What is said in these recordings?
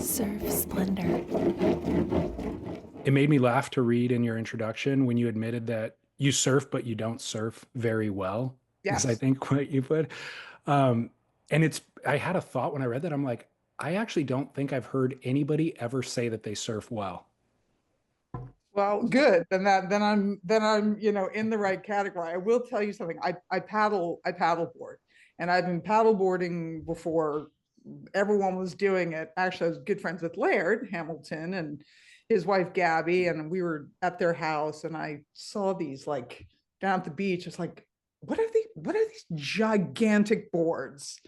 Surf Splendor. It made me laugh to read in your introduction when you admitted that you surf, but you don't surf very well, is I Yes. think what you put. Um, and I had a thought when I read that. I'm like, I actually don't think I've heard anybody ever say that they surf well. Well, good. Then I'm in the right category. I will tell you something. I paddleboard, and I've been paddleboarding before everyone was doing it. Actually, I was good friends with Laird Hamilton and his wife Gabby, and we were at their house, and I saw these like down at the beach. It's like, what are these gigantic boards?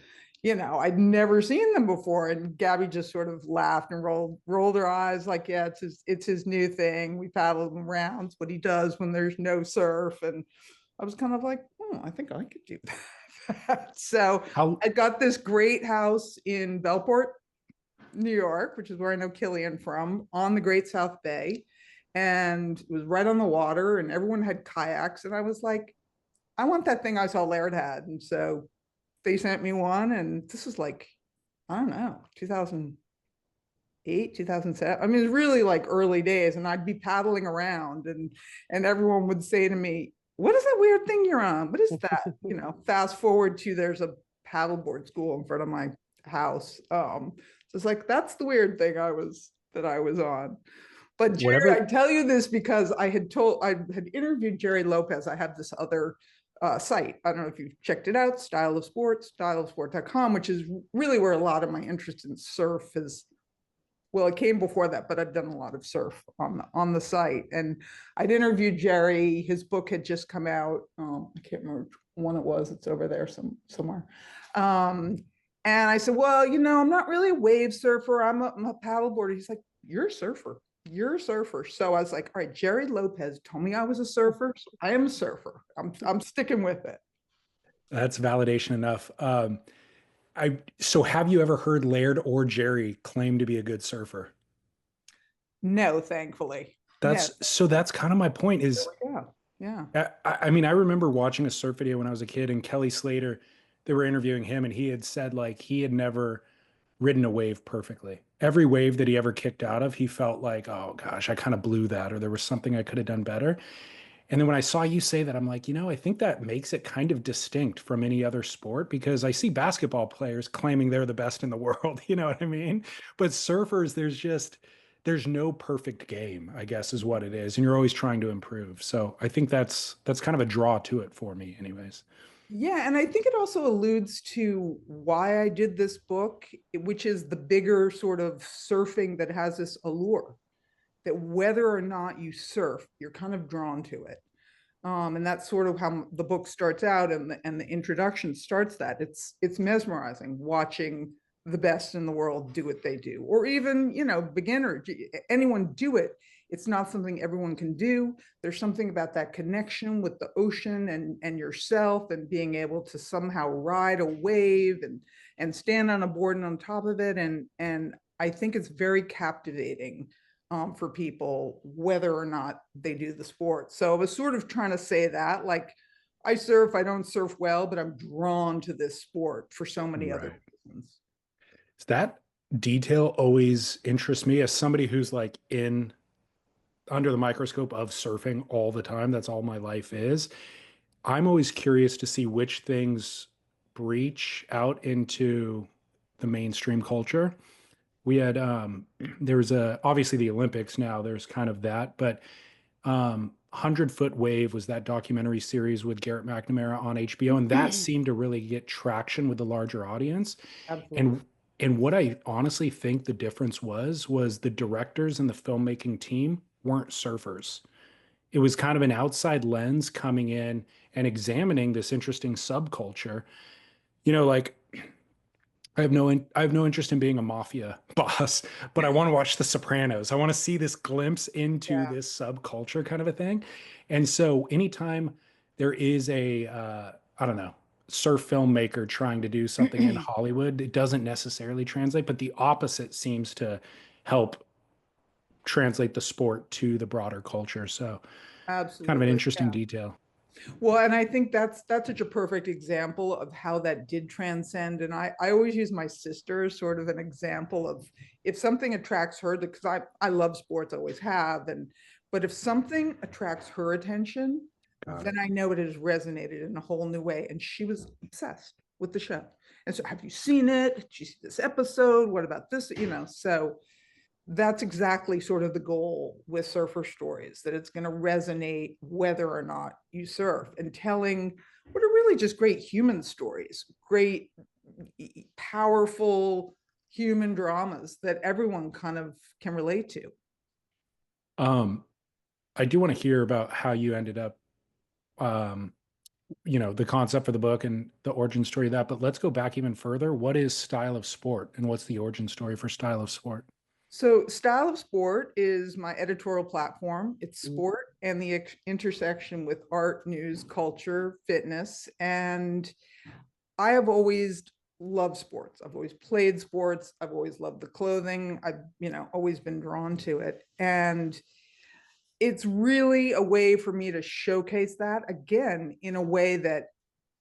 I'd never seen them before. And Gabby just sort of laughed and rolled her eyes like, yeah, it's his new thing. We paddle him around. It's what he does when there's no surf. And I was kind of like, oh, I think I could do that. So How I got this great house in Belport, New York, which is where I know Killian from, on the Great South Bay. And it was right on the water, and everyone had kayaks. And I was like, I want that thing I saw Laird had. And so they sent me one, and this was like, I don't know, 2008, 2007. I mean, it's really like early days, and I'd be paddling around, and everyone would say to me, what is that weird thing you're on? What is that? Fast forward to there's a paddleboard school in front of my house. So it's like, that's the weird thing that I was on. But Jerry, I whatever tell you this because I had interviewed Jerry Lopez. I have this other site. I don't know if you've checked it out, Style of Sports, styleofsport.com, which is really where a lot of my interest in surf is. Well, it came before that, but I've done a lot of surf on the site. And I'd interviewed Jerry. His book had just come out. I can't remember which one it was. It's over there somewhere. And I said, well, I'm not really a wave surfer. I'm a paddleboarder. He's like, you're a surfer. You're a surfer. So I was like, all right, Jerry Lopez told me I was a surfer. So I am a surfer. I'm sticking with it. That's validation enough. So have you ever heard Laird or Jerry claim to be a good surfer? No, thankfully. No. That's kind of my point There is we go. Yeah. I mean, I remember watching a surf video when I was a kid, and Kelly Slater, they were interviewing him, and he had said like he had never ridden a wave perfectly. Every wave that he ever kicked out of, he felt like, oh gosh, I kind of blew that, or there was something I could have done better. And then when I saw you say that, I'm like, I think that makes it kind of distinct from any other sport because I see basketball players claiming they're the best in the world. You know what I mean? But surfers, there's no perfect game, I guess is what it is. And you're always trying to improve. So I think that's kind of a draw to it for me anyways. Yeah, and I think it also alludes to why I did this book, which is the bigger sort of surfing that has this allure, that whether or not you surf, you're kind of drawn to it. And that's sort of how the book starts out, and the introduction starts that. It's mesmerizing watching the best in the world do what they do, or even, beginner, anyone do it. It's not something everyone can do. There's something about that connection with the ocean and yourself, and being able to somehow ride a wave and stand on a board and on top of it. And I think it's very captivating for people, whether or not they do the sport. So I was sort of trying to say that, like, I surf, I don't surf well, but I'm drawn to this sport for so many other Right. reasons. That detail always interests me as somebody who's like in under the microscope of surfing all the time. That's all my life is. I'm always curious to see which things breach out into the mainstream culture. We had there was a obviously the Olympics now, there's kind of that, but 100 Foot Wave was that documentary series with Garrett McNamara on HBO, and that seemed to really get traction with the larger audience. Absolutely. And what I honestly think the difference was the directors and the filmmaking team weren't surfers. It was kind of an outside lens coming in and examining this interesting subculture. Like I have no interest in being a mafia boss, but I want to watch The Sopranos. I want to see this glimpse into Yeah. this subculture kind of a thing. And so anytime there is I don't know, surf filmmaker trying to do something in Hollywood, it doesn't necessarily translate, but the opposite seems to help translate the sport to the broader culture. So kind of an Absolutely. interesting Yeah. detail. Well, and I think that's such a perfect example of how that did transcend. And I always use my sister as sort of an example of if something attracts her, because I love sports, I always have, and but if something attracts her attention, Got then it. I know it has resonated in a whole new way. And she was obsessed with the show. And so, have you seen it? Did you see this episode? What about this? So that's exactly sort of the goal with surfer stories, that it's going to resonate whether or not you surf, and telling what are really just great human stories, great powerful human dramas that everyone kind of can relate to. Um, I do want to hear about how you ended up, um, the concept for the book and the origin story of that, but let's go back even further. What is Style of Sport and what's the origin story for Style of Sport? So Style of Sport is my editorial platform. It's sport and the intersection with art, news, culture, fitness. And I have always loved sports. I've always played sports. I've always loved the clothing. I've, always been drawn to it. And it's really a way for me to showcase that again in a way that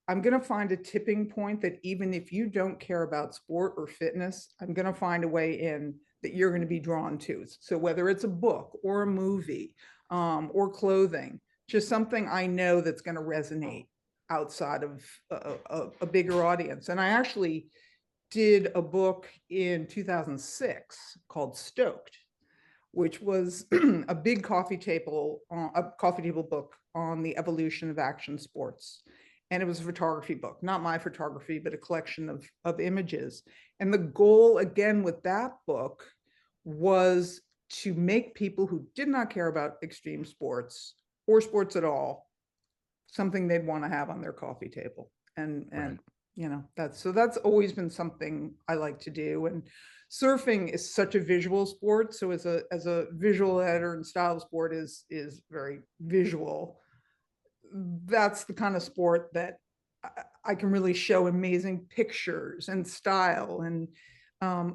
I'm going to find a tipping point that even if you don't care about sport or fitness, I'm going to find a way in that you're going to be drawn to. So whether it's a book or a movie, or clothing, just something I know that's going to resonate outside of a bigger audience. And I actually did a book in 2006 called Stoked, which was a big coffee table book on the evolution of action sports. And it was a photography book, not my photography, but a collection of images. And the goal, again, with that book was to make people who did not care about extreme sports or sports at all something they'd want to have on their coffee table. And Right. that's always been something I like to do. And surfing is such a visual sport. So as a visual editor, and Style Sport is very visual. That's the kind of sport that I can really show amazing pictures and style. And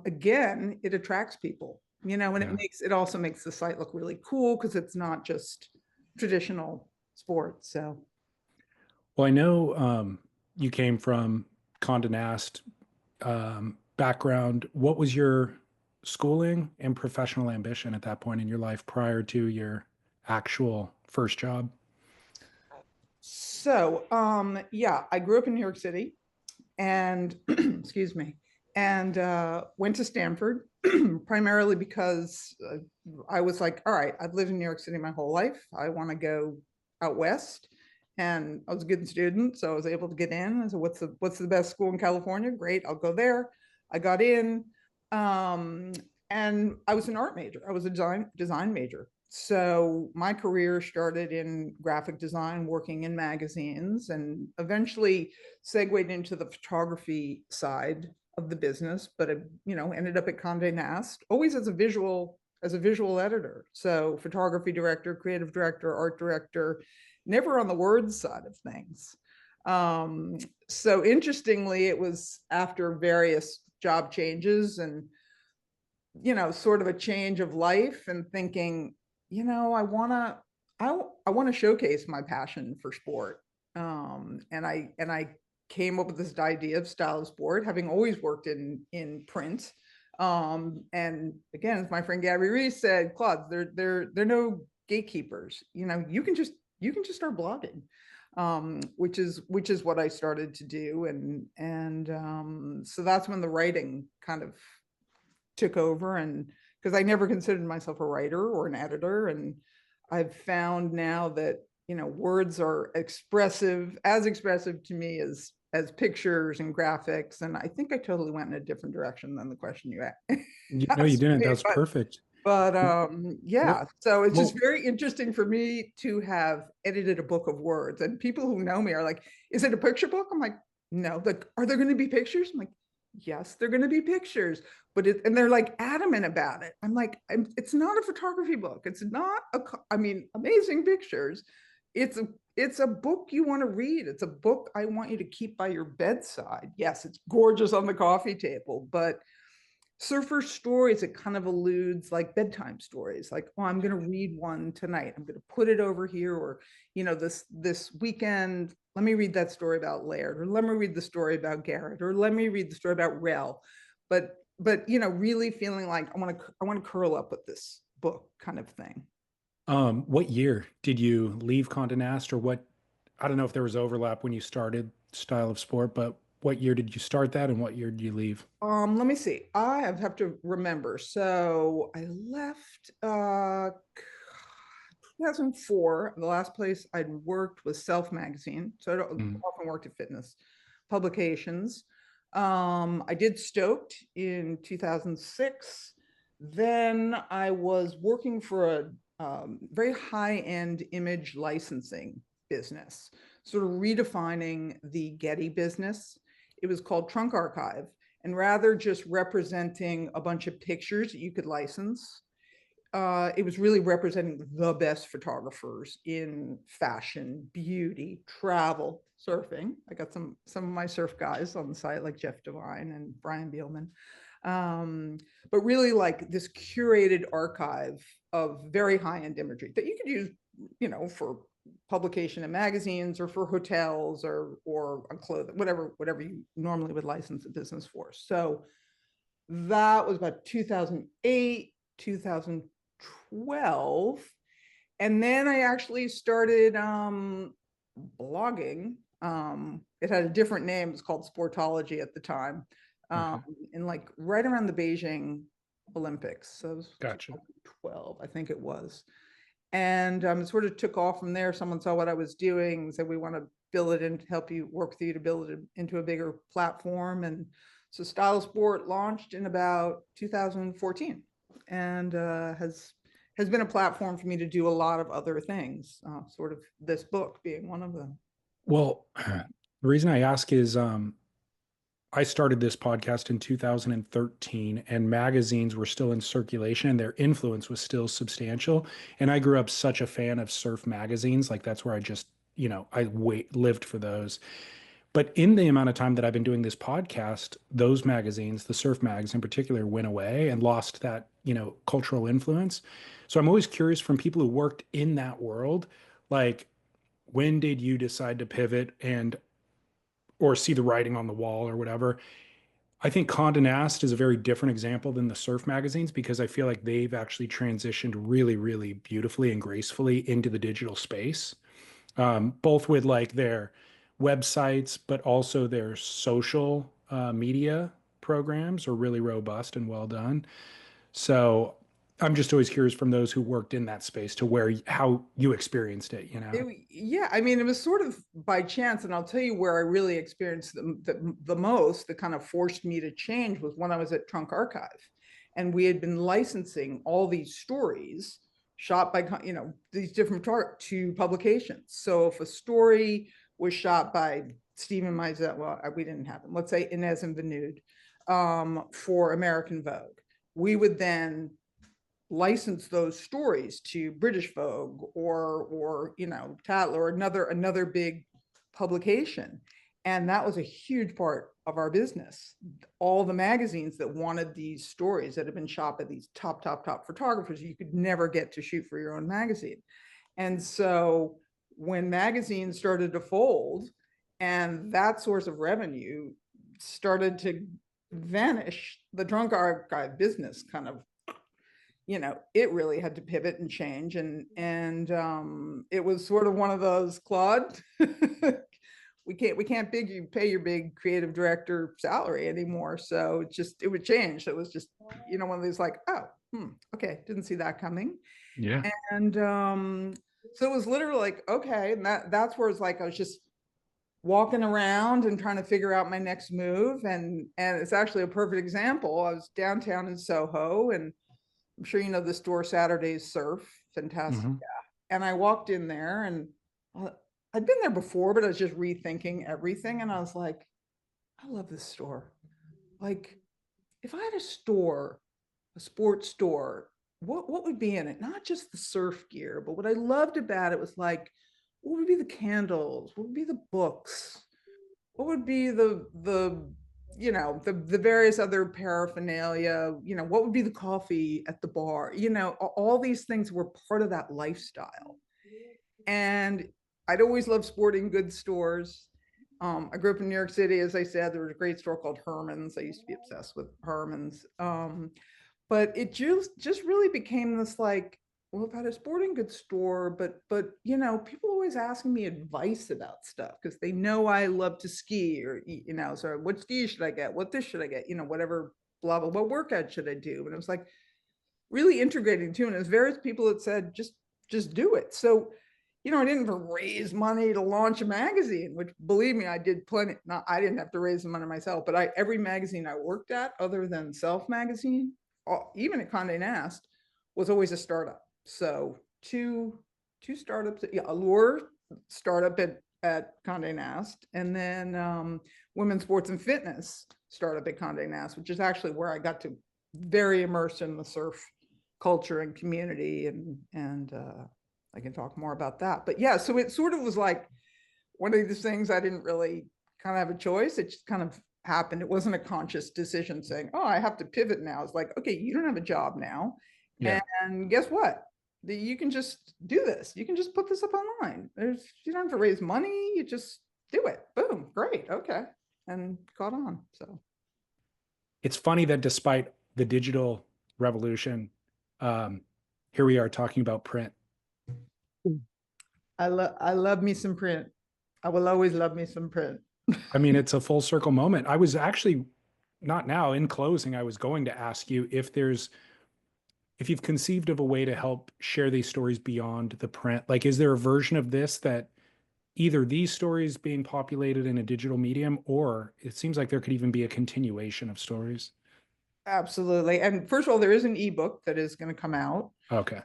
again, it attracts people, and Yeah. it also makes the site look really cool because it's not just traditional sports. So Well, I know you came from Conde Nast background. What was your schooling and professional ambition at that point in your life prior to your actual first job? yeah, I grew up in New York City and excuse me, and went to Stanford primarily because I was like, all right, I've lived in New York City my whole life. I want to go out west. And I was a good student, so I was able to get in. I said, what's the best school in California? Great, I'll go there. I got in, um, and I was an art major. I was a design major. So my career started in graphic design, working in magazines, and eventually segued into the photography side of the business. But ended up at Conde Nast, always as a visual editor. So photography director, creative director, art director, never on the words side of things. Um, so interestingly, it was after various job changes and sort of a change of life and thinking, I want to showcase my passion for sport. And I came up with this idea of Style of Sport, having always worked in print. And again, as my friend Gabby Reese said, Claude, they're no gatekeepers. You can just start blogging, which is what I started to do. And so that's when the writing kind of took over, and because I never considered myself a writer or an editor. And I've found now that words are as expressive to me as pictures and graphics. And I think I totally went in a different direction than the question you No, you asked didn't. me, That's perfect. but What? yeah, so it's just Well, very interesting for me to have edited a book of words. And people who know me are like, is it a picture book? I'm like, no. Like, are there going to be pictures? I'm like, yes, they're going to be pictures. And they're like adamant about it. I'm like, it's not a photography book. It's not amazing pictures. It's a it's a book you want to read. It's a book I want you to keep by your bedside. Yes, it's gorgeous on the coffee table, but surfer stories, it kind of alludes like bedtime stories, like, oh, I'm going to read one tonight, I'm going to put it over here, or this weekend, let me read that story about Laird, or let me read the story about Garrett, or let me read the story about Rell. But really feeling like I want to curl up with this book kind of thing. What year did you leave Conde Nast, or what? I don't know if there was overlap when you started Style of Sport, but what year did you start that, and what year did you leave? Let me see. I have to remember. So I left 2004. The last place I'd worked was Self Magazine. So I Mm, often worked at fitness publications. I did Stoked in 2006. Then I was working for a very high-end image licensing business, sort of redefining the Getty business. It was called Trunk Archive. And rather just representing a bunch of pictures that you could license, it was really representing the best photographers in fashion, beauty, travel, surfing. I got some of my surf guys on the site, like Jeff Devine and Brian Bielman. But really like this curated archive of very high-end imagery that you could use, for publication in magazines, or for hotels, or on clothing, whatever you normally would license a business for. So that was about 2008, 2012. And then I actually started blogging. It had a different name. It's called Sportology at the time. okay, And like right around the Beijing Olympics. So it was gotcha. 2012, I think it was. And it sort of took off from there. Someone saw what I was doing, said, we want to build it and help you work with you to build it into a bigger platform. And so Style Sport launched in about 2014, and has been a platform for me to do a lot of other things, sort of this book being one of them. Well, the reason I ask is I started this podcast in 2013, and magazines were still in circulation and their influence was still substantial. And I grew up such a fan of surf magazines. Like that's where I just, lived for those. But in the amount of time that I've been doing this podcast, those magazines, the surf mags in particular, went away and lost that, cultural influence. So I'm always curious from people who worked in that world, like, when did you decide to pivot and or see the writing on the wall or whatever? I think Condé Nast is a very different example than the surf magazines because I feel like they've actually transitioned really, really beautifully and gracefully into the digital space, both with like their websites, but also their social media programs are really robust and well done. So I'm just always curious from those who worked in that space to where how you experienced it. Yeah, I mean, it was sort of by chance, and I'll tell you where I really experienced the most, that kind of forced me to change, was when I was at Trunk Archive, and we had been licensing all these stories shot by these different to publications. So if a story was shot by Stephen Meisel, well, we didn't have them. Let's say Inez and Vanud, for American Vogue, we would then license those stories to British Vogue, or Tatler, or another big publication. And that was a huge part of our business. All the magazines that wanted these stories that had been shot by these top photographers, you could never get to shoot for your own magazine. And so when magazines started to fold and that source of revenue started to vanish, the Trunk Archive business kind of, it really had to pivot and change. And it was sort of one of those, Claude, we can't pay your big creative director salary anymore. So it would change. So it was just, one of these like, oh, okay, didn't see that coming. Yeah. And so it was literally like, okay, and that's where it's like I was just walking around and trying to figure out my next move. And it's actually a perfect example. I was downtown in Soho, and I'm sure you know the store Saturday's Surf, fantastic. Hmm. And I walked in there, and I'd been there before, but I was just rethinking everything. And I was like, I love this store. Like, if I had a store, a sports store, what would be in it? Not just the surf gear, but what I loved about it was like, what would be the candles? What would be the books? What would be the the various other paraphernalia, what would be the coffee at the bar, all these things were part of that lifestyle. And I'd always loved sporting goods stores. I grew up in New York City, as I said. There was a great store called Herman's. I used to be obsessed with Herman's. But it just really became this like, well, I've had a sporting goods store, but people always asking me advice about stuff because they know I love to ski, or so what ski should I get? What this should I get? Whatever, blah blah. What workout should I do? And it was like really integrating too. And there's various people that said just do it. So I didn't raise money to launch a magazine, which, believe me, I did plenty. Not, I didn't have to raise the money myself, but every magazine I worked at, other than Self Magazine, even at Conde Nast, was always a startup. So two startups, Allure startup at Conde Nast, and then Women's Sports and Fitness startup at Conde Nast, which is actually where I got to very immersed in the surf culture and community, and I can talk more about that. But yeah, so it sort of was like one of these things I didn't really kind of have a choice. It just kind of happened. It wasn't a conscious decision saying, oh, I have to pivot now. It's like, okay, you don't have a job now. Yeah. And guess what? You can just do this. You can just put this up online. You don't have to raise money. You just do it. Boom. Great. Okay. And caught on. So it's funny that despite the digital revolution, here we are talking about print. I love me some print. I will always love me some print. I mean, it's a full circle moment. I was actually, not now, in closing, I was going to ask you if you've conceived of a way to help share these stories beyond the print. Like, is there a version of this that either these stories being populated in a digital medium, or it seems like there could even be a continuation of stories? Absolutely. And first of all, there is an ebook that is going to come out. Okay.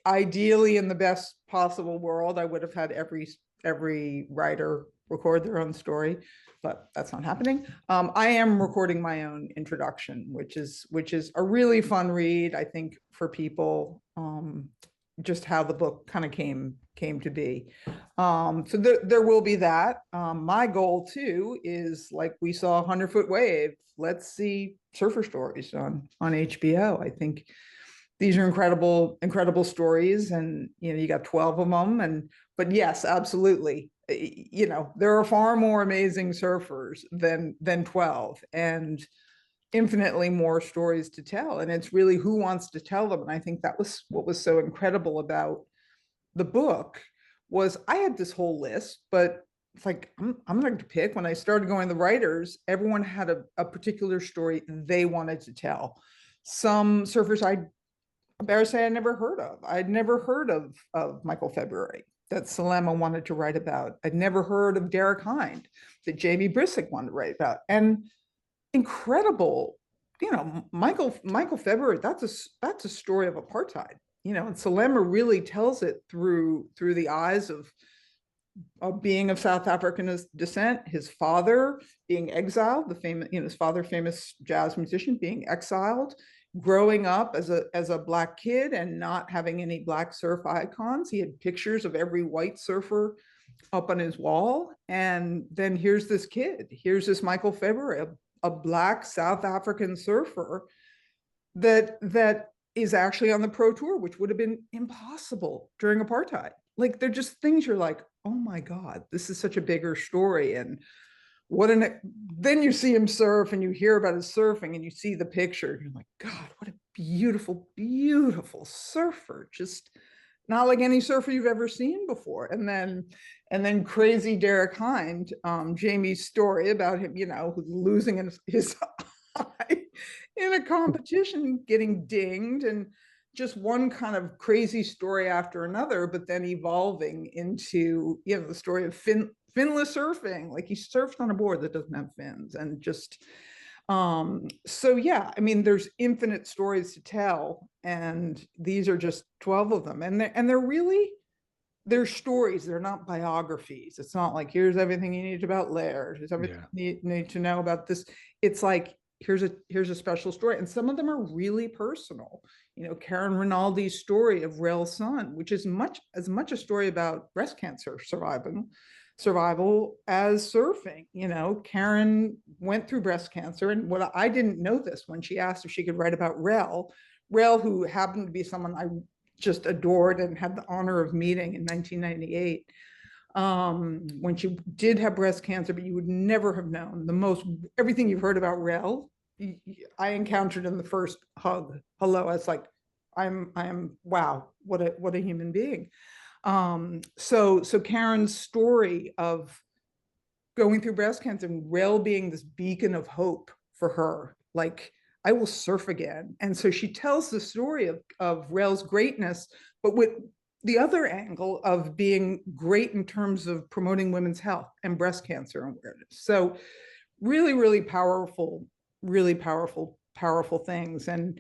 Ideally, in the best possible world, I would have had every writer record their own story, but that's not happening. I am recording my own introduction, which is a really fun read, I think, for people. Just how the book kind of came to be. So there will be that. My goal too is, like we saw 100-Foot Wave, let's see surfer stories on HBO. I think these are incredible stories, and you got 12 of them. But yes, absolutely. There are far more amazing surfers than 12, and infinitely more stories to tell. And it's really who wants to tell them. And I think that was what was so incredible about the book. Was I had this whole list, but it's like, I'm going to pick. When I started going to the writers, everyone had a particular story they wanted to tell. Some surfers I embarrassed to say I'd never heard of. I'd never heard of Michael February that Salema wanted to write about. I'd never heard of Derek Hind that Jamie Brisick wanted to write about. And incredible, Michael February, that's a story of apartheid, and Salema really tells it through the eyes of being of South African descent, his father being exiled, his father, famous jazz musician, being exiled, growing up as a Black kid and not having any Black surf icons. He had pictures of every white surfer up on his wall. And then here's this kid, here's this Michael February, a Black South African surfer that is actually on the pro tour, which would have been impossible during apartheid. Like, they're just things you're like, oh my God, this is such a bigger story. And then you see him surf and you hear about his surfing and you see the picture and you're like, God, what a beautiful, beautiful surfer. Just not like any surfer you've ever seen before. And then crazy Derek Hind, Jamie's story about him, losing his eye in a competition, getting dinged, and just one kind of crazy story after another, but then evolving into, the story of finless surfing. Like, he surfed on a board that doesn't have fins, and just, so yeah, I mean, there's infinite stories to tell, and these are just 12 of them. And they're stories. They're not biographies. It's not like, here's everything you need about Laird. Here's everything you need to know about this. It's like, here's a special story. And some of them are really personal. Karen Rinaldi's story of Rell Sunn, which is as much a story about breast cancer surviving survival as surfing. You know, Karen went through breast cancer, and what I didn't know this when she asked if she could write about Rell, who happened to be someone I just adored and had the honor of meeting in 1998. When she did have breast cancer, but you would never have known everything you've heard about Rell. I encountered in the first hug. Hello, I was like, I'm wow, what a human being. So Karen's story of going through breast cancer and Rell being this beacon of hope for her, like, I will surf again. And so she tells the story of Rell's greatness, but with the other angle of being great in terms of promoting women's health and breast cancer awareness. So really, really powerful things. And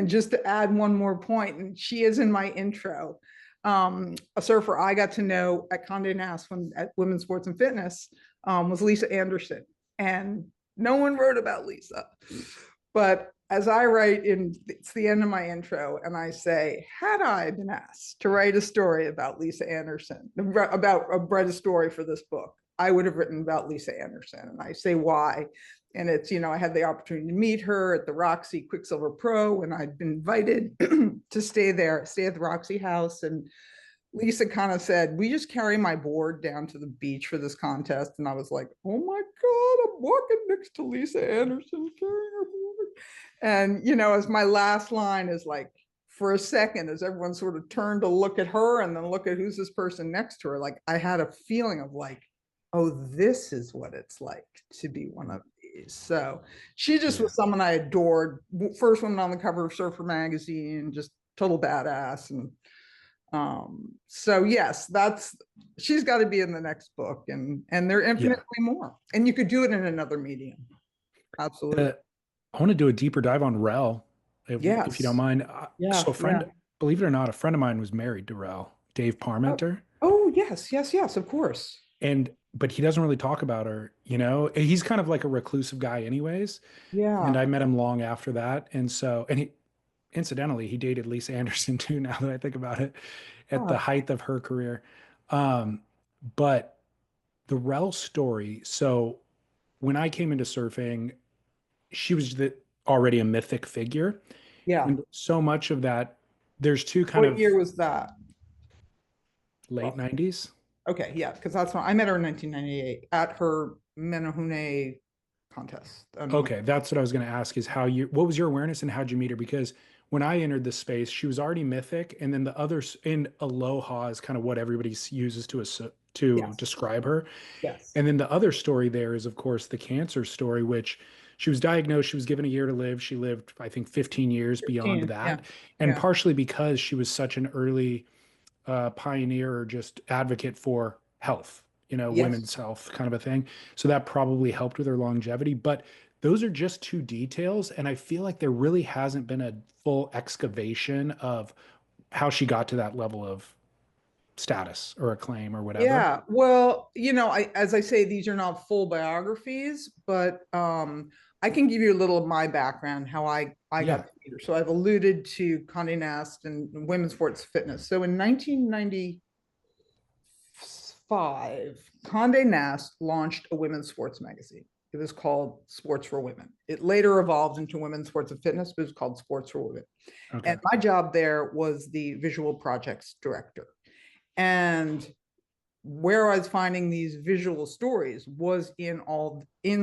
just to add one more point, and she is in my intro, a surfer I got to know at Conde Nast at Women's Sports and Fitness was Lisa Anderson. And no one wrote about Lisa. But as I write it's the end of my intro, and I say, had I been asked to write a story about Lisa Anderson, write a story for this book, I would have written about Lisa Anderson. And I say why. And it's, I had the opportunity to meet her at the Roxy Quicksilver Pro, and I'd been invited to stay at the Roxy house. And Lisa kind of said, we just carry my board down to the beach for this contest. And I was like, oh my God, I'm walking next to Lisa Anderson carrying her board. And, as my last line is like, for a second, as everyone sort of turned to look at her and then look at who's this person next to her, like I had a feeling of like, oh, this is what it's like to be one of these. So she just was someone I adored. First woman on the cover of Surfer magazine, just total badass. And so yes, she's got to be in the next book, and there are infinitely more. And you could do it in another medium. Absolutely. I want to do a deeper dive on Rell, if you don't mind. Yeah. So believe it or not, a friend of mine was married to Rell, Dave Parmenter. Oh, yes, of course. But he doesn't really talk about her, he's kind of like a reclusive guy anyways. And Yeah. I met him long after that. And he, incidentally, he dated Lisa Anderson too, now that I think about it, at the height of her career. But the Rell story, so when I came into surfing, she was already a mythic figure. Yeah. And so much of that, there's two kind What of year was that? late 90s. Okay, yeah, because that's when I met her in 1998 at her Menahune contest. Okay, that's what I was going to ask is what was your awareness and how'd you meet her? Because when I entered the space, she was already mythic. And then the others in Aloha is kind of what everybody uses to describe her. Yes. And then the other story there is, of course, the cancer story, which she was diagnosed, she was given a year to live. She lived, I think, 15 years beyond that. Yeah. And partially because she was such an early pioneer or just advocate for health, women's health kind of a thing. So that probably helped with her longevity. But those are just two details. And I feel like there really hasn't been a full excavation of how she got to that level of status or acclaim or whatever. Yeah. Well, as I say, these are not full biographies, but I can give you a little of my background, how I got to meet her. So I've alluded to Conde Nast and women's sports fitness. So in 1995, Conde Nast launched a women's sports magazine. It was called Sports for Women. It later evolved into Women's Sports and Fitness, but it was called Sports for Women. Okay. And my job there was the visual projects director. And where I was finding these visual stories was in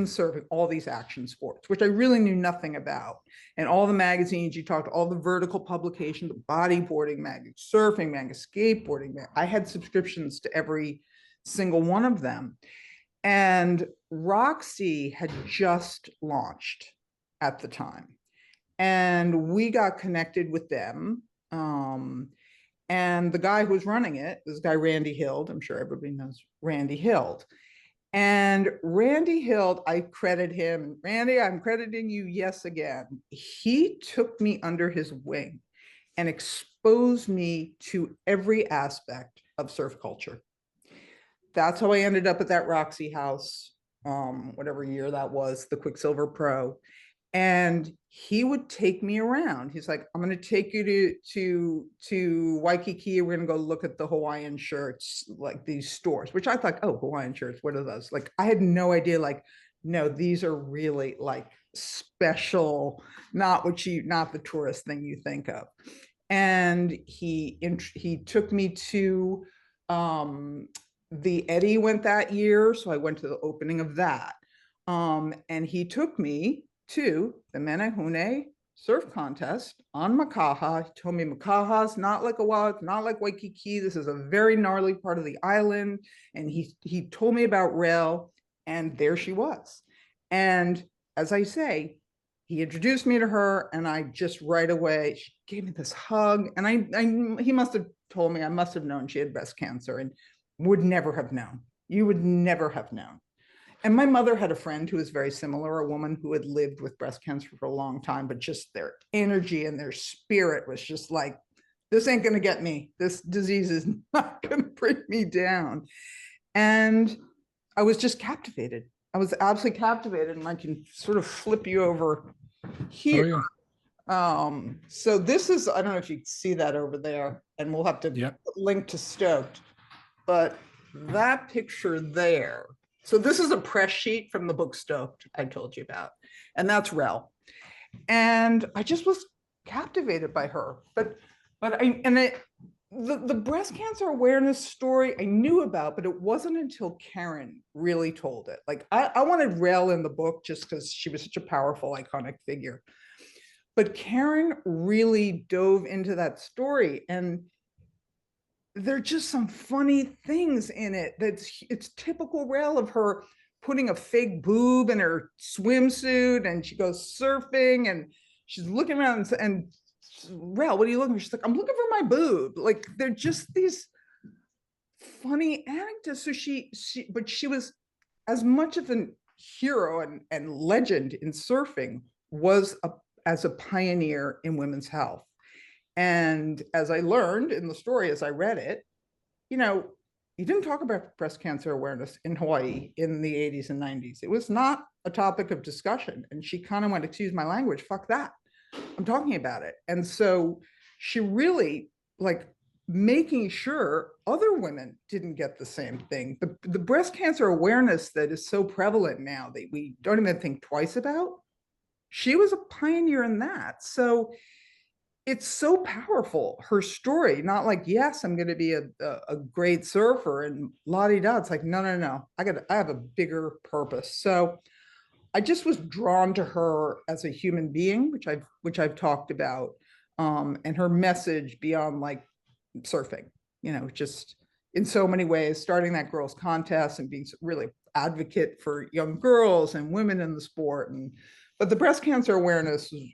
serving all these action sports, which I really knew nothing about. And all the magazines you talked to, all the vertical publications, the bodyboarding magazine, surfing magazine, skateboarding magazine. I had subscriptions to every single one of them. And Roxy had just launched at the time. And we got connected with them. And the guy who was running it, this guy, Randy Hild, I'm sure everybody knows Randy Hild. And Randy Hild, I credit him. Randy, I'm crediting you, yes, again. He took me under his wing and exposed me to every aspect of surf culture. That's how I ended up at that Roxy house, whatever year that was, the Quicksilver Pro. And he would take me around. He's like, I'm going to take you to Waikiki. We're going to go look at the Hawaiian shirts, like these stores, which I thought, oh, Hawaiian shirts, what are those? Like, I had no idea. Like, no, these are really like special, not the tourist thing you think of. And he took me to the Eddie went that year, so I went to the opening of that. And he took me to the Menehune surf contest on Makaha. He told me Makaha's not like Oahu, it's not like Waikiki. This is a very gnarly part of the island. And he told me about Rell, and there she was. And as I say, he introduced me to her, and I just right away, she gave me this hug. And he must have told me, I must have known she had breast cancer, and would never have known. You would never have known. And my mother had a friend who was very similar, a woman who had lived with breast cancer for a long time, but just their energy and their spirit was just like, this ain't going to get me. This disease is not going to bring me down. And I was just captivated. I was absolutely captivated. And I can sort of flip you over here. Oh, yeah. So this is, I don't know if you can see that over there, and we'll have to link to Stoked, but that picture there. So this is a press sheet from the book Stoked I told you about, and that's Rell. And I just was captivated by her. The breast cancer awareness story I knew about, but it wasn't until Karen really told it. Like I wanted Rell in the book just because she was such a powerful, iconic figure. But Karen really dove into that story, and there are just some funny things in it. It's typical Rell of her putting a fake boob in her swimsuit, and she goes surfing, and she's looking around, and Rell, what are you looking for? She's like, I'm looking for my boob. Like, they're just these funny anecdotes. So but she was as much of a hero and legend in surfing as a pioneer in women's health. And as I learned in the story, as I read it, you didn't talk about breast cancer awareness in Hawaii in the 80s and 90s. It was not a topic of discussion. And she kind of went, excuse my language, fuck that. I'm talking about it. And so she really, like, making sure other women didn't get the same thing. The breast cancer awareness that is so prevalent now that we don't even think twice about, she was a pioneer in that. So it's so powerful, her story. Not like, yes, I'm going to be a great surfer and la-di-da. It's like, no. I have a bigger purpose. So I just was drawn to her as a human being, which I've talked about, and her message beyond like surfing, just in so many ways, starting that girls' contest and being really advocate for young girls and women in the sport. But the breast cancer awareness was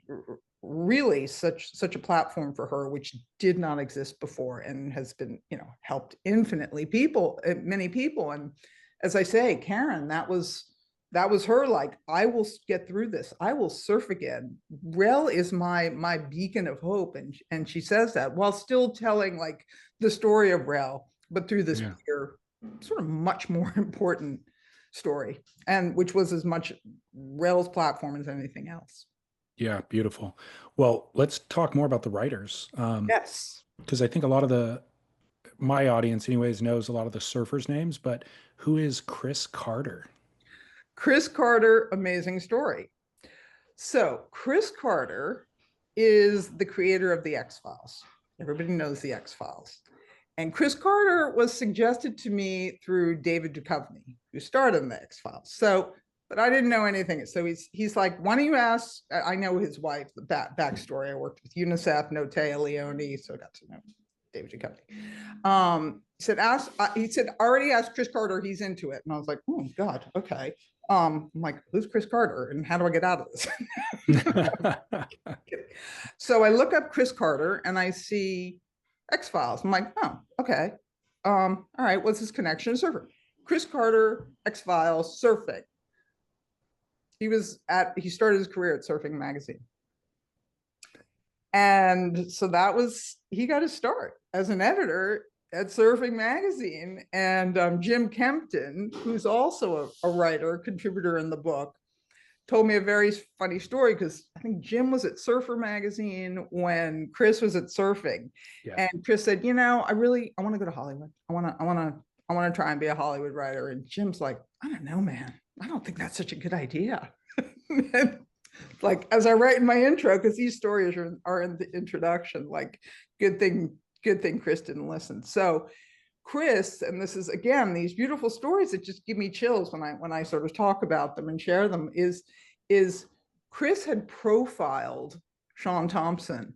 really such a platform for her, which did not exist before, and has been, helped many people. And as I say, Karen, that was her, like, I will get through this. I will surf again. Rell is my beacon of hope. And she says that while still telling like the story of Rell, but through this bigger, sort of much more important story, and which was as much Rell's platform as anything else. Yeah, beautiful. Well, let's talk more about the writers. Yes. Because I think a lot of my audience anyways knows a lot of the surfers' names, but who is Chris Carter? Chris Carter, amazing story. So Chris Carter is the creator of the X-Files. Everybody knows the X-Files. And Chris Carter was suggested to me through David Duchovny, who starred in the X-Files. But I didn't know anything. So he's like, why don't you ask? I know his wife, the backstory. I worked with UNICEF, Notea Leone, so I got to know David Duchovny. He said, already asked Chris Carter, he's into it. And I was like, oh God, okay. I'm like, who's Chris Carter and how do I get out of this? So I look up Chris Carter and I see X-Files. I'm like, oh, okay. All right, what's his connection to surfing? Chris Carter, X-Files, surfing. He started his career at Surfing Magazine. And so he got his start as an editor at Surfing Magazine. And Jim Kempton, who's also a writer, contributor in the book, told me a very funny story, because I think Jim was at Surfer Magazine when Chris was at Surfing. Yeah. And Chris said, I want to go to Hollywood. I want to try and be a Hollywood writer. And Jim's like, I don't know, man. I don't think that's such a good idea. Like, as I write in my intro, because these stories are in the introduction, like, good thing Chris didn't listen. So Chris, and this is again these beautiful stories that just give me chills when I sort of talk about them and share them, is Chris had profiled Sean Thompson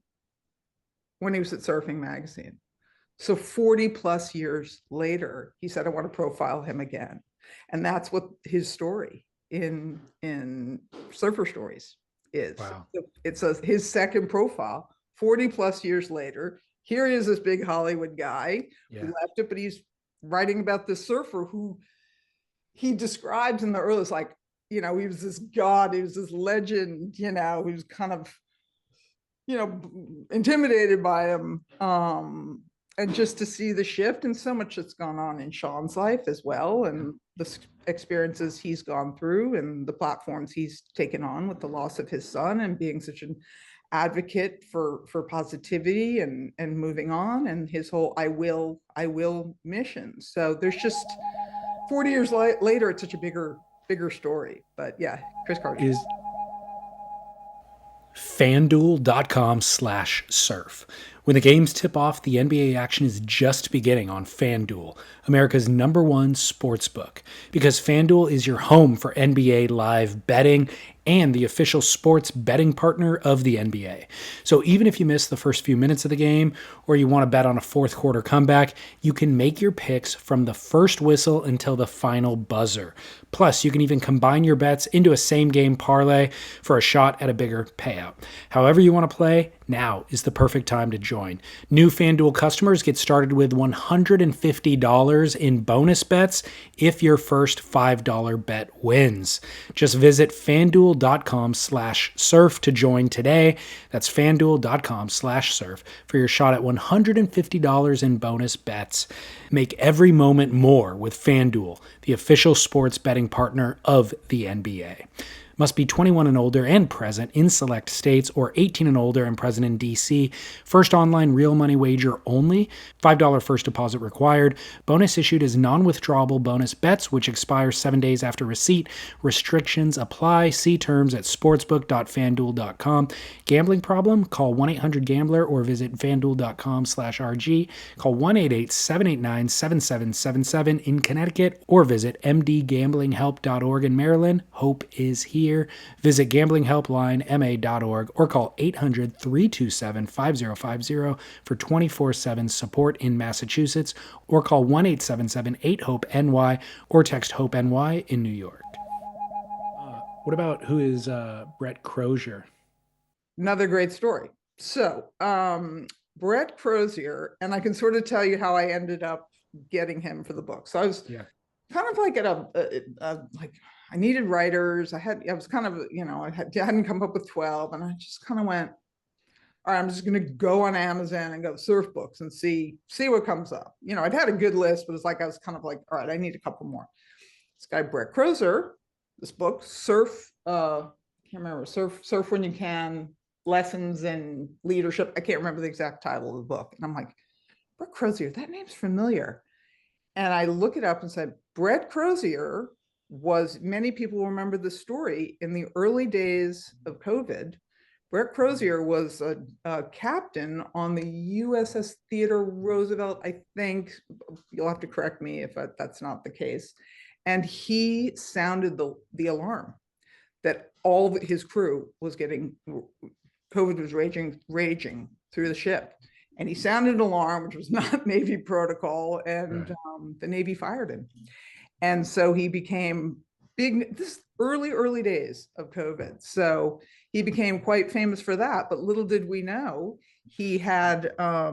when he was at Surfing Magazine. So 40 plus years later, he said, I want to profile him again. And that's what his story in Surfer Stories is. Wow. It's his second profile 40 plus years later. Here he is, this big Hollywood guy who left it, but he's writing about this surfer who he describes in the early, like, he was this god, he was this legend, he was kind of, intimidated by him. And just to see the shift, and so much that's gone on in Sean's life as well, and the experiences he's gone through and the platforms he's taken on with the loss of his son, and being such an advocate for positivity and moving on, and his whole I will mission. So there's just 40 years later, it's such a bigger story. But yeah, Chris Carter Is FanDuel.com/surf. When the games tip off, the NBA action is just beginning on FanDuel, America's #1 sportsbook. Because FanDuel is your home for NBA live betting and the official sports betting partner of the NBA. So even if you miss the first few minutes of the game, or you want to bet on a fourth quarter comeback, you can make your picks from the first whistle until the final buzzer. Plus, you can even combine your bets into a same game parlay for a shot at a bigger payout. However you want to play, now is the perfect time to join. New FanDuel customers get started with $150 in bonus bets if your first $5 bet wins. Just visit FanDuel.com/surf to join today. That's FanDuel.com/surf for your shot at $150 in bonus bets. Make every moment more with FanDuel, the official sports betting partner of the NBA. Must be 21 and older and present in select states, or 18 and older and present in DC. First online real money wager only. $5 first deposit required. Bonus issued as non-withdrawable bonus bets, which expire 7 days after receipt. Restrictions apply. See terms at sportsbook.fanduel.com. Gambling problem? Call 1-800-GAMBLER or visit fanduel.com/RG. Call 1-888-789-7777 in Connecticut, or visit mdgamblinghelp.org in Maryland. Hope is here. Visit gamblinghelplinema.org or call 800-327-5050 for 24/7 support in Massachusetts, or call 1-877-8-HOPE-NY or text HOPE-NY in New York. What about who is Brett Crozier? Another great story. So Brett Crozier, and I can sort of tell you how I ended up getting him for the book. So I was kind of like at like, I needed writers. I was kind of, I hadn't come up with 12, and I just kind of went, all right, I'm just going to go on Amazon and go surf books and see what comes up. I'd had a good list, but it's like, I was kind of like, all right, I need a couple more. This guy, Brett Crozier, this book, Surf, can't remember, Surf When You Can, Lessons in Leadership. I can't remember the exact title of the book. And I'm like, Brett Crozier, that name's familiar. And I look it up and said, Brett Crozier many people remember the story in the early days of COVID. Brett Crozier was a captain on the USS Theodore Roosevelt, I think. You'll have to correct me if that's not the case. And he sounded the alarm that all his crew was getting, COVID was raging through the ship. And he sounded an alarm, which was not Navy protocol, and the Navy fired him. And so he became big, this early days of COVID. So he became quite famous for that. But little did we know, he had a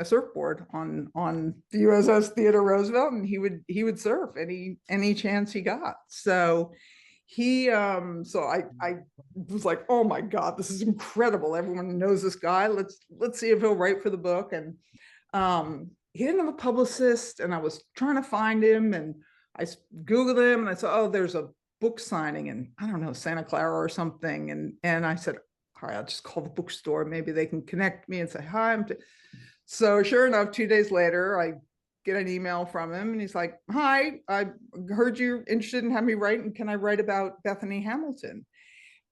surfboard on the USS Theodore Roosevelt, and he would surf any chance he got. So so I was like, oh my God, this is incredible. Everyone knows this guy. Let's see if he'll write for the book. And he didn't have a publicist, and I was trying to find him, and I Googled him, and I saw, oh, there's a book signing in, I don't know, Santa Clara or something. And I said, all right, I'll just call the bookstore. Maybe they can connect me and say, hi. So sure enough, 2 days later, I get an email from him and he's like, hi, I heard you're interested in having me write. And can I write about Bethany Hamilton?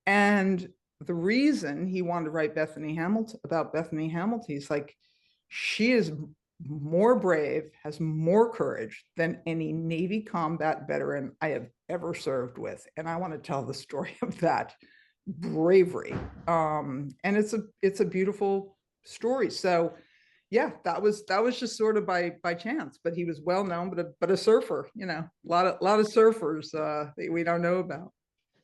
And the reason he wanted to write Bethany Hamilton about Bethany Hamilton, he's like, she is more brave, has more courage than any Navy combat veteran I have ever served with. And I want to tell the story of that bravery. And it's a beautiful story. So yeah, that was just sort of by chance, but he was well known, but a surfer, a lot of surfers that we don't know about.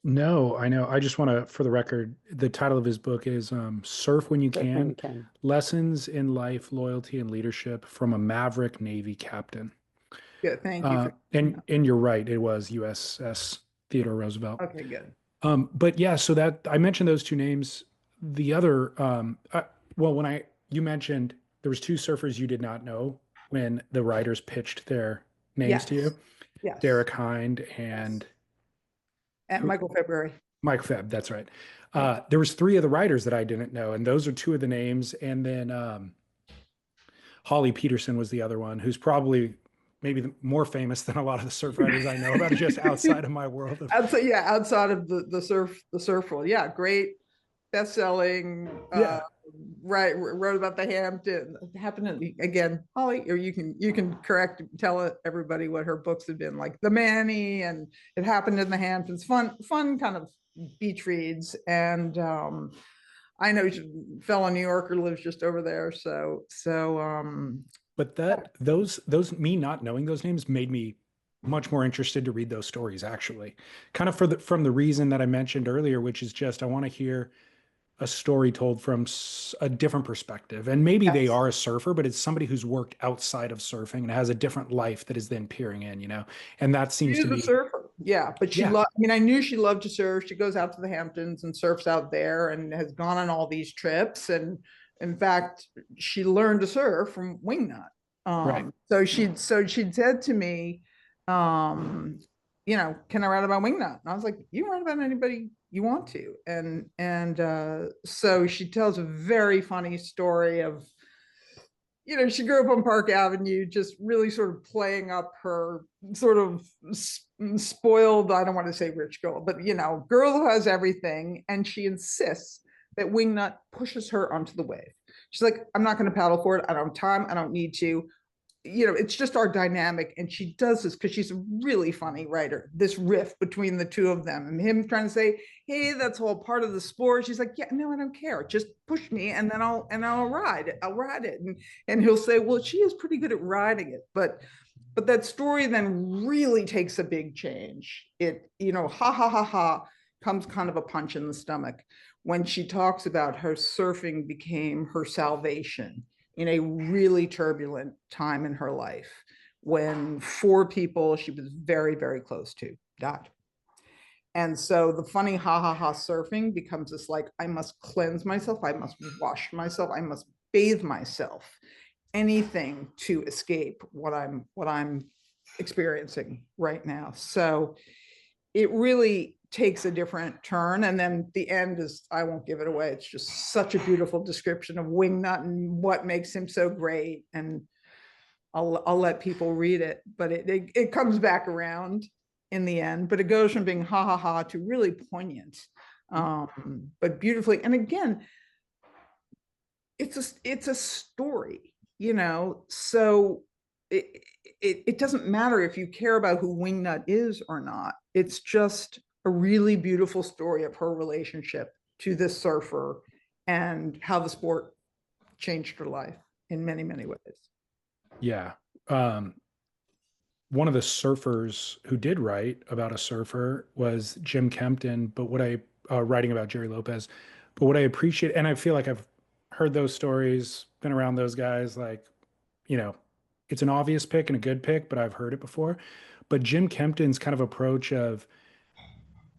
No, I know. I just want to, for the record, the title of his book is Surf When You Surf when Can: you can. Lessons in Life, Loyalty, and Leadership from a Maverick Navy Captain. Yeah, thank you for And you're right, it was USS Theodore Roosevelt. okay, good. But yeah, so that I mentioned those two names. The other, well, when you mentioned there was two surfers you did not know when the writers pitched their names Yes, to you, yes, Derek Hind yes. and And who, Michael February. Mike Febb. That's right. Yeah. There was three of the writers that I didn't know, and those are two of the names. And then Holly Peterson was the other one, who's probably maybe more famous than a lot of the surf writers I know about, just outside of my world of. Outside of the surf world. Yeah, great best-selling Yeah, wrote about the Hampton happened again, Holly, or you can tell everybody what her books have been like, the Manny and It Happened in the Hamptons, fun kind of beach reads. And I know fellow New Yorker lives just over there, so but those me not knowing those names made me much more interested to read those stories, actually, kind of from the reason that I mentioned earlier, which is just I want to hear a story told from a different perspective. And maybe they yes. are a surfer, but it's somebody who's worked outside of surfing and has a different life that is then peering in. And that seems She's to a be, surfer, yeah, but yeah, I mean, I knew she loved to surf. She goes out to the Hamptons and surfs out there and has gone on all these trips. And in fact, she learned to surf from Wingnut. right. So she'd said to me, um, can I write about Wingnut? And I was like, you can write about anybody you want to. And so she tells a very funny story of, she grew up on Park Avenue, just really sort of playing up her sort of spoiled, I don't want to say rich girl, but, girl who has everything. And she insists that Wingnut pushes her onto the wave. She's like, I'm not going to paddle for it. I don't have time. I don't need to. It's just our dynamic. And she does this because she's a really funny writer, this riff between the two of them and him trying to say, hey, that's all part of the sport. She's like, yeah, no, I don't care. Just push me and then I'll ride it. I'll ride it. And he'll say, well, she is pretty good at riding it. But that story then really takes a big change. Ha ha ha ha comes kind of a punch in the stomach when she talks about how surfing became her salvation in a really turbulent time in her life when four people she was very, very close to died. And so the funny ha ha ha surfing becomes this like, I must cleanse myself, I must wash myself, I must bathe myself, anything to escape what I'm experiencing right now. So it really takes a different turn. And then the end is, I won't give it away. It's just such a beautiful description of Wingnut and what makes him so great. And I'll let people read it, but it comes back around in the end, but it goes from being ha ha ha to really poignant, but beautifully. And again, it's a story, so it doesn't matter if you care about who Wingnut is or not. It's just a really beautiful story of her relationship to this surfer and how the sport changed her life in many, many ways. Yeah. Um, One of the surfers who did write about a surfer was Jim Kempton, but writing about Jerry Lopez, but what I appreciate, and I feel like I've heard those stories, been around those guys, like, you know, it's an obvious pick and a good pick, but I've heard it before. But Jim Kempton's kind of approach of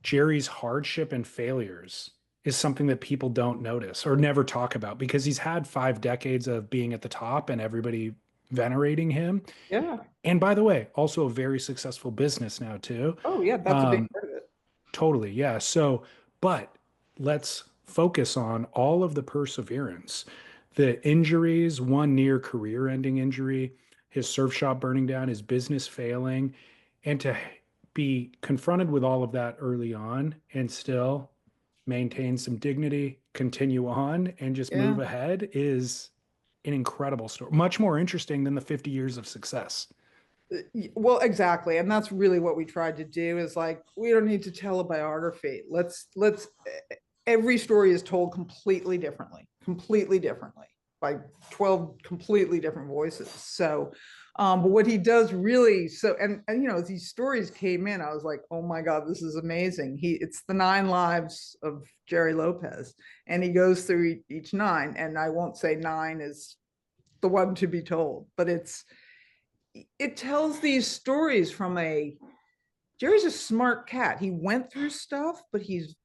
Jerry's hardship and failures is something that people don't notice or never talk about because he's had 5 decades of being at the top and everybody venerating him. Yeah. And by the way, also a very successful business now too. Oh yeah, that's a big Um, part of it. Totally. Yeah. So, but let's focus on all of the perseverance, the injuries, one near career ending injury, his surf shop burning down, his business failing, and to be confronted with all of that early on and still maintain some dignity, continue on, and just Yeah. move ahead is an incredible story. Much more interesting than the 50 years of success. Well, exactly. And that's really what we tried to do is like, we don't need to tell a biography. Let's, every story is told completely differently by 12 completely different voices. So, but what he does really, so, you know, as these stories came in, I was like, oh my God, this is amazing. It's the 9 lives of Jerry Lopez, and he goes through each 9. And I won't say 9 is the one to be told, but it tells these stories from Jerry's a smart cat. He went through stuff, but he's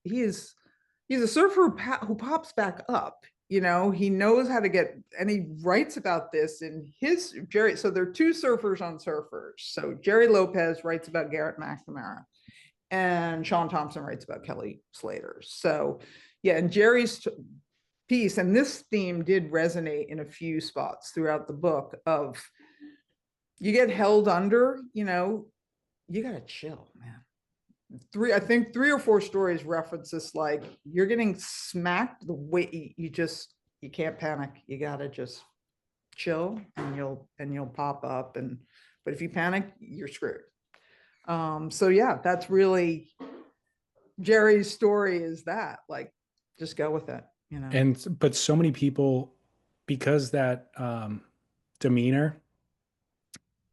a surfer who pops back up. You know, he knows how to get, and he writes about this in his Jerry. So there are 2 surfers on surfers. So Jerry Lopez writes about Garrett McNamara, and Sean Thompson writes about Kelly Slater. So yeah, and Jerry's piece, and this theme did resonate in a few spots throughout the book of, you get held under, you know, you gotta chill, man. I think 3 or 4 stories reference this, like, you're getting smacked the way you can't panic. You gotta just chill, and you'll pop up. But if you panic, you're screwed. So yeah, that's really Jerry's story, is that, like, just go with it, you know. And, but so many people, because that demeanor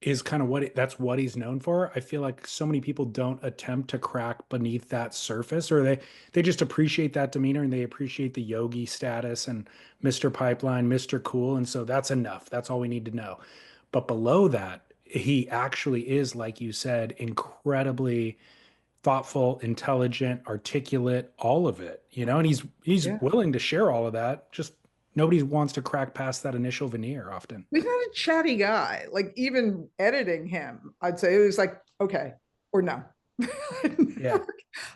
is kind of that's what he's known for. I feel like so many people don't attempt to crack beneath that surface, or they just appreciate that demeanor and they appreciate the yogi status and Mr. Pipeline, Mr. Cool, and so that's enough. That's all we need to know. But below that, he actually is, like you said, incredibly thoughtful, intelligent, articulate, all of it, you know, and he's Yeah. willing to share all of that. Just nobody wants to crack past that initial veneer often. He's not a chatty guy. Like, even editing him, I'd say it was like, okay, or no. Yeah.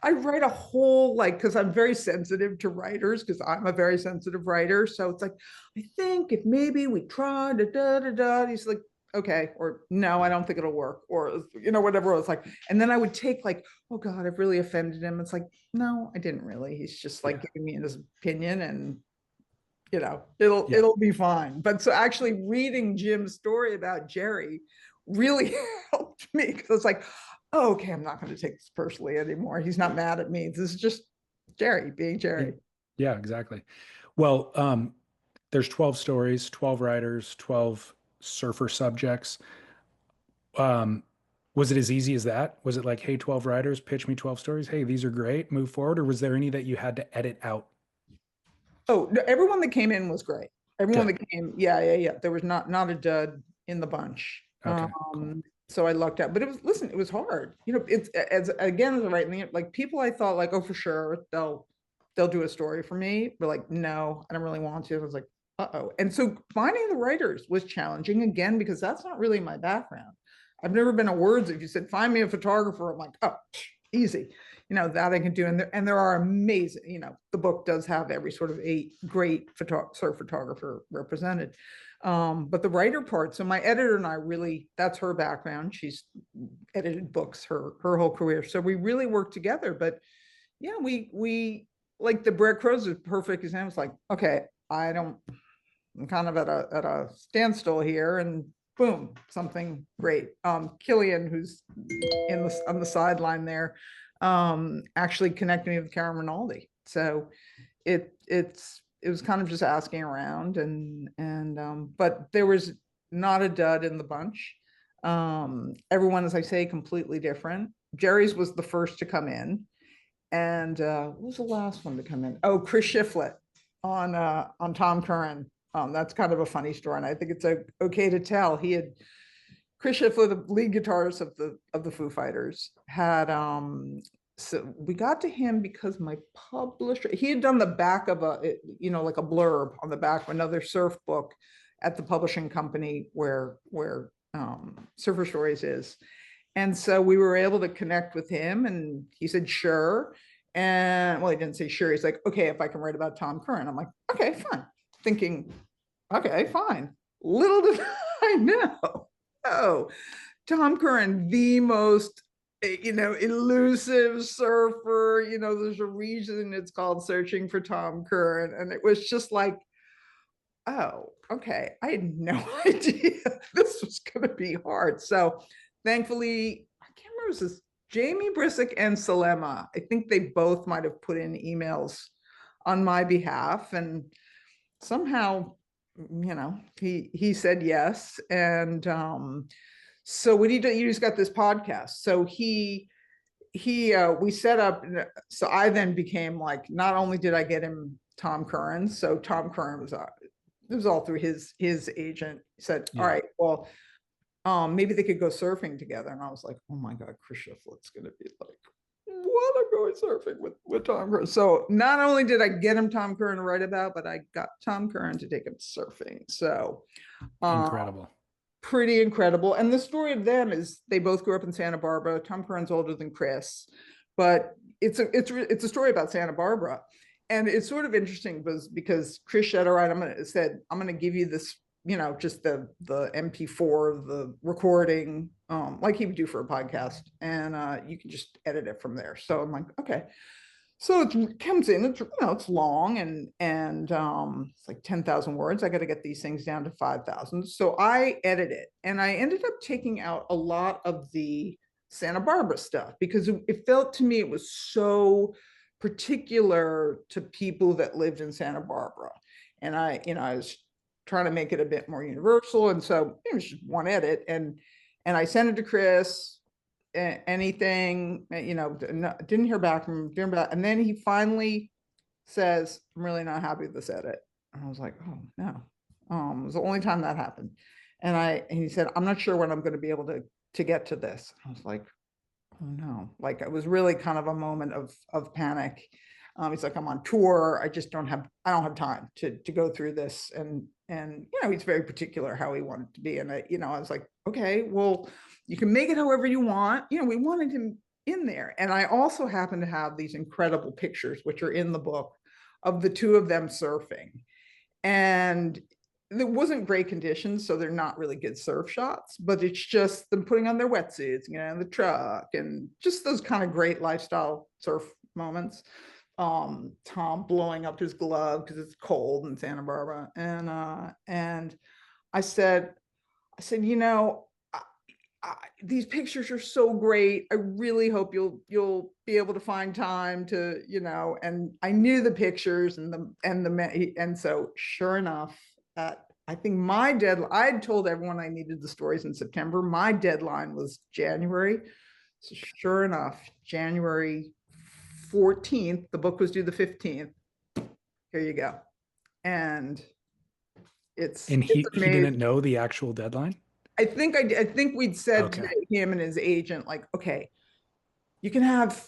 I write a whole, like, because I'm very sensitive to writers, because I'm a very sensitive writer. So it's like, I think if maybe we try da da da da. He's like, okay, or no, I don't think it'll work, or, you know, whatever. It was like, and then I would take, like, oh God, I've really offended him. It's like, no, I didn't really. He's just like Yeah. giving me his opinion, and you know, Yeah. it'll be fine. But so actually reading Jim's story about Jerry really helped me, because it's like, oh, okay, I'm not going to take this personally anymore. He's not mad at me. This is just Jerry being Jerry. Yeah, exactly. Well, there's 12 stories, 12 writers, 12 surfer subjects. Um, was it as easy as that? Was it like, hey, 12 writers, pitch me 12 stories. Hey, these are great, move forward. Or was there any that you had to edit out? Oh, no, everyone that came in was great. Everyone Good. that came, yeah. There was not a dud in the bunch. Okay, cool. So I lucked out, but listen, it was hard. You know, it's as again, as a writing, like, people I thought, like, oh, for sure they'll do a story for me, but like, no, I don't really want to. I was like, uh-oh. And so finding the writers was challenging, again, because that's not really my background. I've never been a words. If you said, find me a photographer, I'm like, oh, easy. You know, that I can do. And there are amazing, you know, the book does have every sort of a great surf photographer represented. But the writer part, so my editor and I really, that's her background. She's edited books her whole career. So we really worked together. But yeah, we like the Bread Crows is a perfect example. It's like, okay, I'm kind of at a standstill here, and boom, something great. Killian, who's on the sideline there, actually connected me with Karen Rinaldi. So it was kind of just asking around, but there was not a dud in the bunch. Everyone, as I say, completely different. Jerry's was the first to come in, and what was the last one to come in? Oh, Chris Shiflett on Tom Curran. That's kind of a funny story, and I think it's okay to tell. He had Chris Shiflett, the lead guitarist of the Foo Fighters, had so we got to him because my publisher, he had done the back of like a blurb on the back of another surf book at the publishing company where Surfer Stories is. And so we were able to connect with him, and he said, sure. And well, he didn't say sure. He's like, okay, if I can write about Tom Curran. I'm like, okay, fine. Thinking, okay, fine. Little did I know. Oh, Tom Curran, the most, elusive surfer. There's a reason it's called Searching for Tom Curran. And it was just like, oh, okay. I had no idea this was going to be hard. So thankfully, I can't remember, this Jamie Brissick and Salema. I think they both might have put in emails on my behalf. And somehow, he said yes. And so what he did, he just got this podcast. So we set up, so I then became like, not only did I get him Tom Curran, so Tom Curran was it was all through his agent. He said, all right, well, maybe they could go surfing together. And I was like, oh my God, Chris Shiflett's gonna be like, what, I'm going surfing with Tom Curran. So not only did I get him Tom Curran to write about, but I got Tom Curran to take him surfing. So incredible. Pretty incredible. And the story of them is they both grew up in Santa Barbara. Tom Curran's older than Chris, but it's a story about Santa Barbara. And it's sort of interesting because Chris said, I'm gonna give you this, just the MP4 of the recording, like he would do for a podcast, and you can just edit it from there. So I'm like, okay. So it comes in, it's long, and it's like 10,000 words. I got to get these things down to 5,000. So I edit it, and I ended up taking out a lot of the Santa Barbara stuff because it felt to me it was so particular to people that lived in Santa Barbara. And I was trying to make it a bit more universal. And so it was just one edit, and I sent it to Chris. Anything, didn't hear back from him. And then he finally says, I'm really not happy with this edit. And I was like, oh no. It was the only time that happened. And he said, I'm not sure when I'm going to be able to get to this. I was like, oh no. Like, it was really kind of a moment of panic. He's like, I'm on tour. I don't have time to go through this. And he's very particular how he wanted it to be. And I was like, okay, well, you can make it however you want. We wanted him in there. And I also happen to have these incredible pictures, which are in the book, of the two of them surfing. And it wasn't great conditions, so they're not really good surf shots, but it's just them putting on their wetsuits, in the truck, and just those kind of great lifestyle surf moments. Tom blowing up his glove because it's cold in Santa Barbara. And I said, these pictures are so great. I really hope you'll be able to find time to, and I knew the pictures and so sure enough, I think my deadline, I'd told everyone I needed the stories in September. My deadline was January. So sure enough, January 14th, the book was due the 15th. Here you go. And he didn't know the actual deadline? I think we'd said to him and his agent, like, okay, you can have,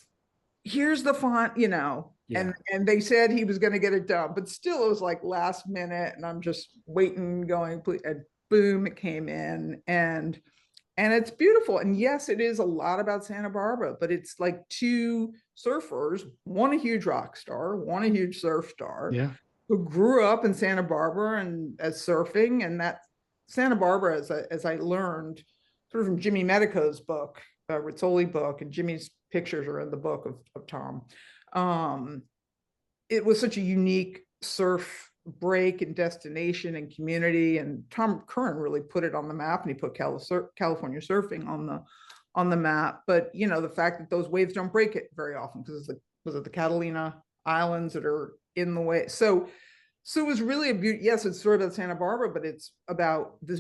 here's the font, and they said he was going to get it done, but still it was like last minute, and I'm just waiting, going, and boom, it came in, and it's beautiful. And yes, it is a lot about Santa Barbara, but it's like two surfers, one a huge rock star, one a huge surf star, who grew up in Santa Barbara and as surfing, and that Santa Barbara, as I learned sort of from Jimmy Medico's book, Rizzoli book, and Jimmy's pictures are in the book of Tom. It was such a unique surf break and destination and community, and Tom Curran really put it on the map, and he put California surfing on the map. But the fact that those waves don't break it very often because was it the Catalina Islands that are in the way. So it was really yes, it's sort of Santa Barbara, but it's about this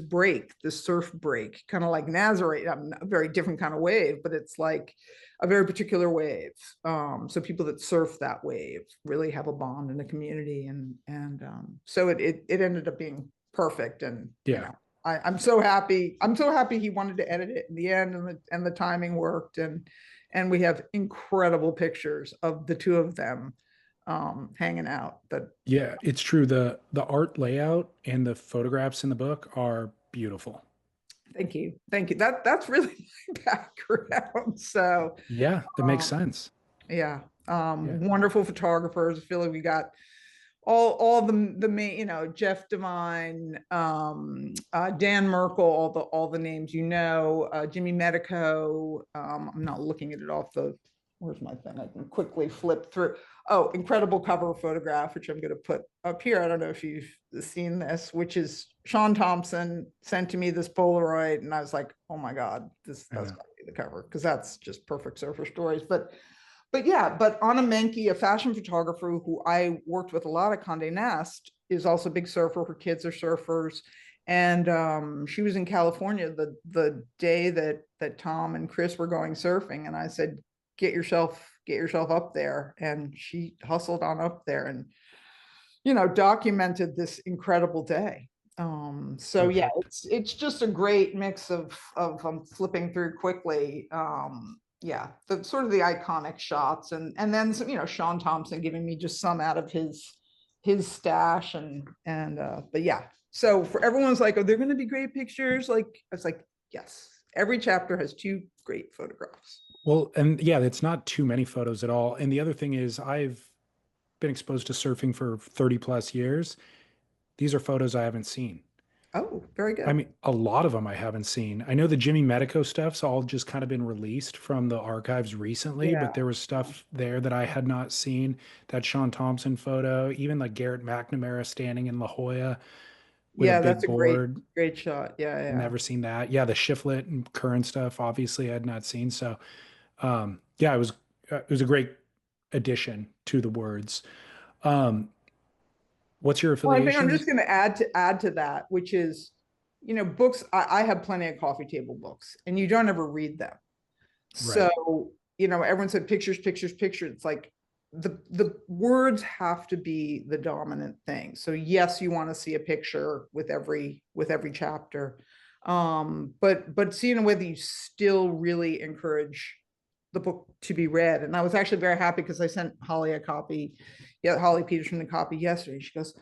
surf break, kind of like Nazareth, a very different kind of wave, but it's like a very particular wave. So people that surf that wave really have a bond in the community, and so it ended up being perfect. And I'm so happy. I'm so happy he wanted to edit it in the end, and the timing worked, and we have incredible pictures of the two of them hanging out. It's true. The art layout and the photographs in the book are beautiful. Thank you. Thank you. That's really my background. So Yeah, that makes um, sense. yeah, Yeah. wonderful photographers. I feel like we got all the main, Jeff Devine, Dan Merkel, all the names, Jimmy Medico. I'm not looking at it off the, where's my thing? I can quickly flip through. Oh, incredible cover photograph, which I'm going to put up here. I don't know if you've seen this, which is Sean Thompson sent to me this Polaroid, and I was like, oh my God, that's I got know. to be the cover, because that's just perfect surfer stories. But yeah, but Anna Menke, a fashion photographer who I worked with a lot at Conde Nast, is also a big surfer. Her kids are surfers. And she was in California the day that Tom and Chris were going surfing. And I said, get yourself up there. And she hustled on up there and, documented this incredible day. So yeah, Perfect. it's just a great mix of flipping through quickly. Yeah, the sort of the iconic shots, and then some, Sean Thompson giving me just some out of his stash, and but yeah. So for everyone's like, oh, they're going to be great pictures. Like I was like, yes, every chapter has two great photographs. Well, and yeah, it's not too many photos at all. And the other thing is, I've been exposed to surfing for 30 plus years. These are photos I haven't seen. Oh, very I good. mean, a lot of them I haven't seen. I know the Jimmy Medico stuff's all just kind of been released from the archives recently, Yeah, but there was stuff there that I had not seen. That Sean Thompson photo, even like Garrett McNamara standing in La Jolla with a yeah, that's big a great board. great shot. Yeah, yeah. Never seen that. Yeah, the Shiflet and current stuff, obviously, I had not seen. So, yeah, it was a great addition to the words. Um, what's your Well, I think I'm just affiliation? going to add to that, which is, books. I have plenty of coffee table books, and you don't ever read them. Right. So, everyone said pictures, pictures, pictures. It's like the words have to be the dominant thing. So yes, you want to see a picture with every chapter. But seeing whether you still really encourage the book to be read. And I was actually very happy because I sent Holly a copy, yeah, Holly Peterson a copy yesterday. She goes,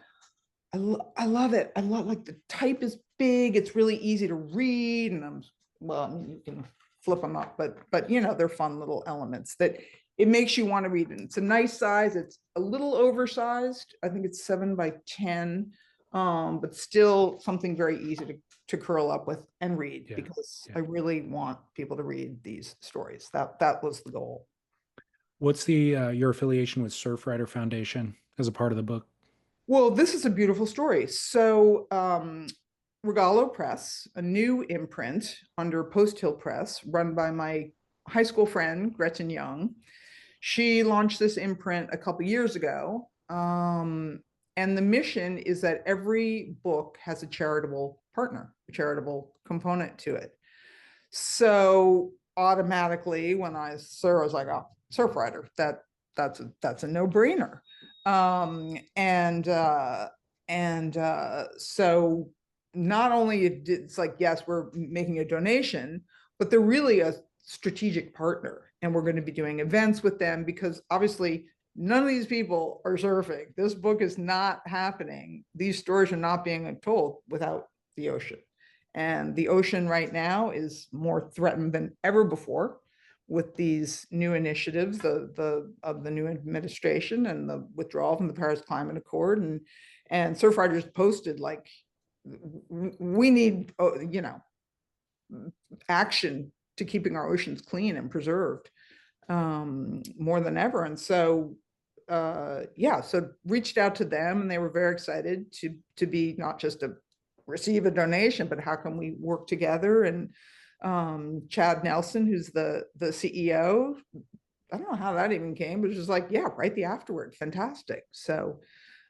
I love it. I love, like, the type is big. It's really easy to read. And well, I mean, you can flip them up, but they're fun little elements that it makes you want to read it. It's a nice size. It's a little oversized. I think it's 7 by 10, but still something very easy to curl up with and read, Yeah. because Yeah. I really want people to read these stories. That was the goal. What's the your affiliation with Surfrider Foundation as a part of the book? Well, this is a beautiful story. So, Regalo Press, a new imprint under Post Hill Press, run by my high school friend, Gretchen Young. She launched this imprint a couple years ago. And the mission is that every book has a charitable partner, a charitable component to it. So automatically, when I saw, I was like, oh, Surfrider, that's a no-brainer. So not only it's like, yes, we're making a donation, but they're really a strategic partner, and we're going to be doing events with them, because obviously none of these people are surfing. This book is not happening. These stories are not being told without the ocean. And the ocean right now is more threatened than ever before with these new initiatives, of the new administration and the withdrawal from the Paris Climate Accord. And Surfriders posted, like, we need, action to keeping our oceans clean and preserved, more than ever. And so yeah, so reached out to them, and they were very excited to be not just to receive a donation, but how can we work together. And Chad Nelson, who's the CEO, I don't know how that even came, but it was just like, yeah, write the afterword, fantastic. So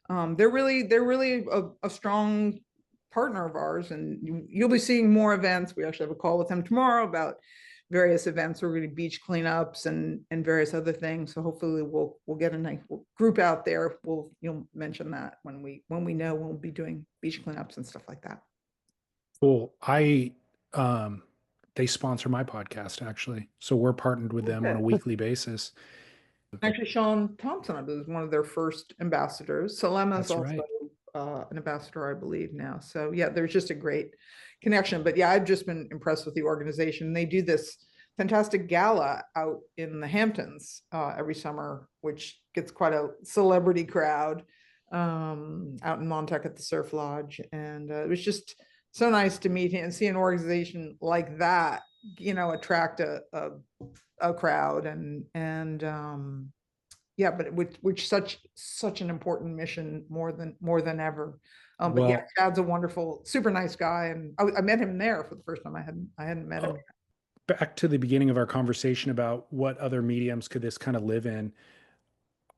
they're really a strong partner of ours, and you'll be seeing more events. We actually have a call with them tomorrow about various events. We're going to beach cleanups and various other things. So hopefully we'll get a nice group out there. You'll mention that when we know we'll be doing beach cleanups and stuff like that. Cool. Um, they sponsor my podcast actually, so we're partnered with them on a Okay. weekly basis. Actually, Sean Thompson, I believe, is one of their first ambassadors. Salema is That's also right. an ambassador, I believe now. So yeah, there's just a great connection. But yeah, I've just been impressed with the organization. They do this fantastic gala out in the Hamptons every summer, which gets quite a celebrity crowd out in Montauk at the Surf Lodge. And it was just so nice to meet him and see an organization like that, attract a crowd and yeah, but which such an important mission more than ever. But yeah, Well, Chad's a wonderful, super nice guy, and I met him there for the first time. I hadn't met him. back to the beginning of our conversation about what other mediums could this kind of live in.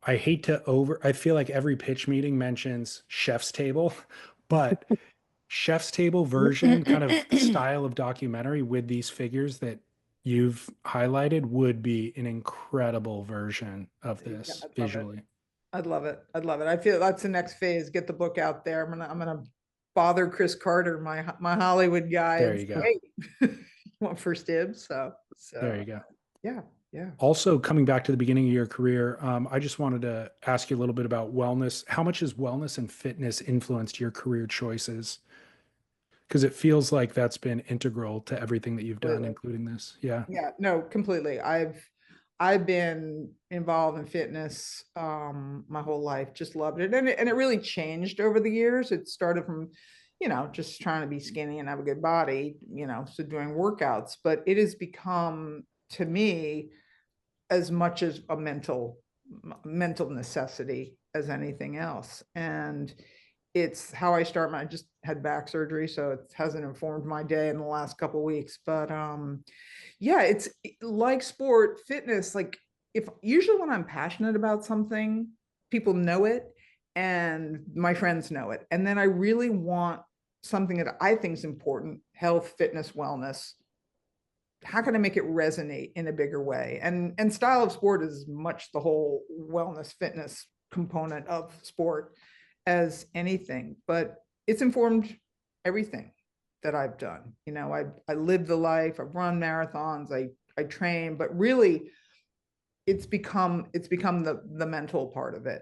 I feel like every pitch meeting mentions chef's table, but chef's table version, kind of style of documentary with these figures that you've highlighted would be an incredible version of Yeah, this I'd love it. visually. I'd love it. I'd love it. I feel that's the next phase. Get the book out there. I'm gonna bother Chris Carter, my Hollywood guy, There and you say, go. hey, you want first dibs? There So you go. yeah, yeah. Also, coming back to the beginning of your career, I just wanted to ask you a little bit about wellness. How much has wellness and fitness influenced your career choices? Because it feels like that's been integral to everything that you've done, Completely. including this. Yeah. Yeah, no, completely. I've been involved in fitness my whole life, just loved it. And it really changed over the years. It started from, just trying to be skinny and have a good body, so doing workouts, but it has become to me as much as a mental necessity as anything else. And it's how I start I just had back surgery, so it hasn't informed my day in the last couple of weeks. But yeah, it's like sport, fitness, like if usually when I'm passionate about something, people know it and my friends know it. And then I really want something that I think is important, health, fitness, wellness. How can I make it resonate in a bigger way? And style of sport is much the whole wellness fitness component of sport as anything, but it's informed everything that I've done. I live the life, I've run marathons, I train, but really it's become the mental part of it.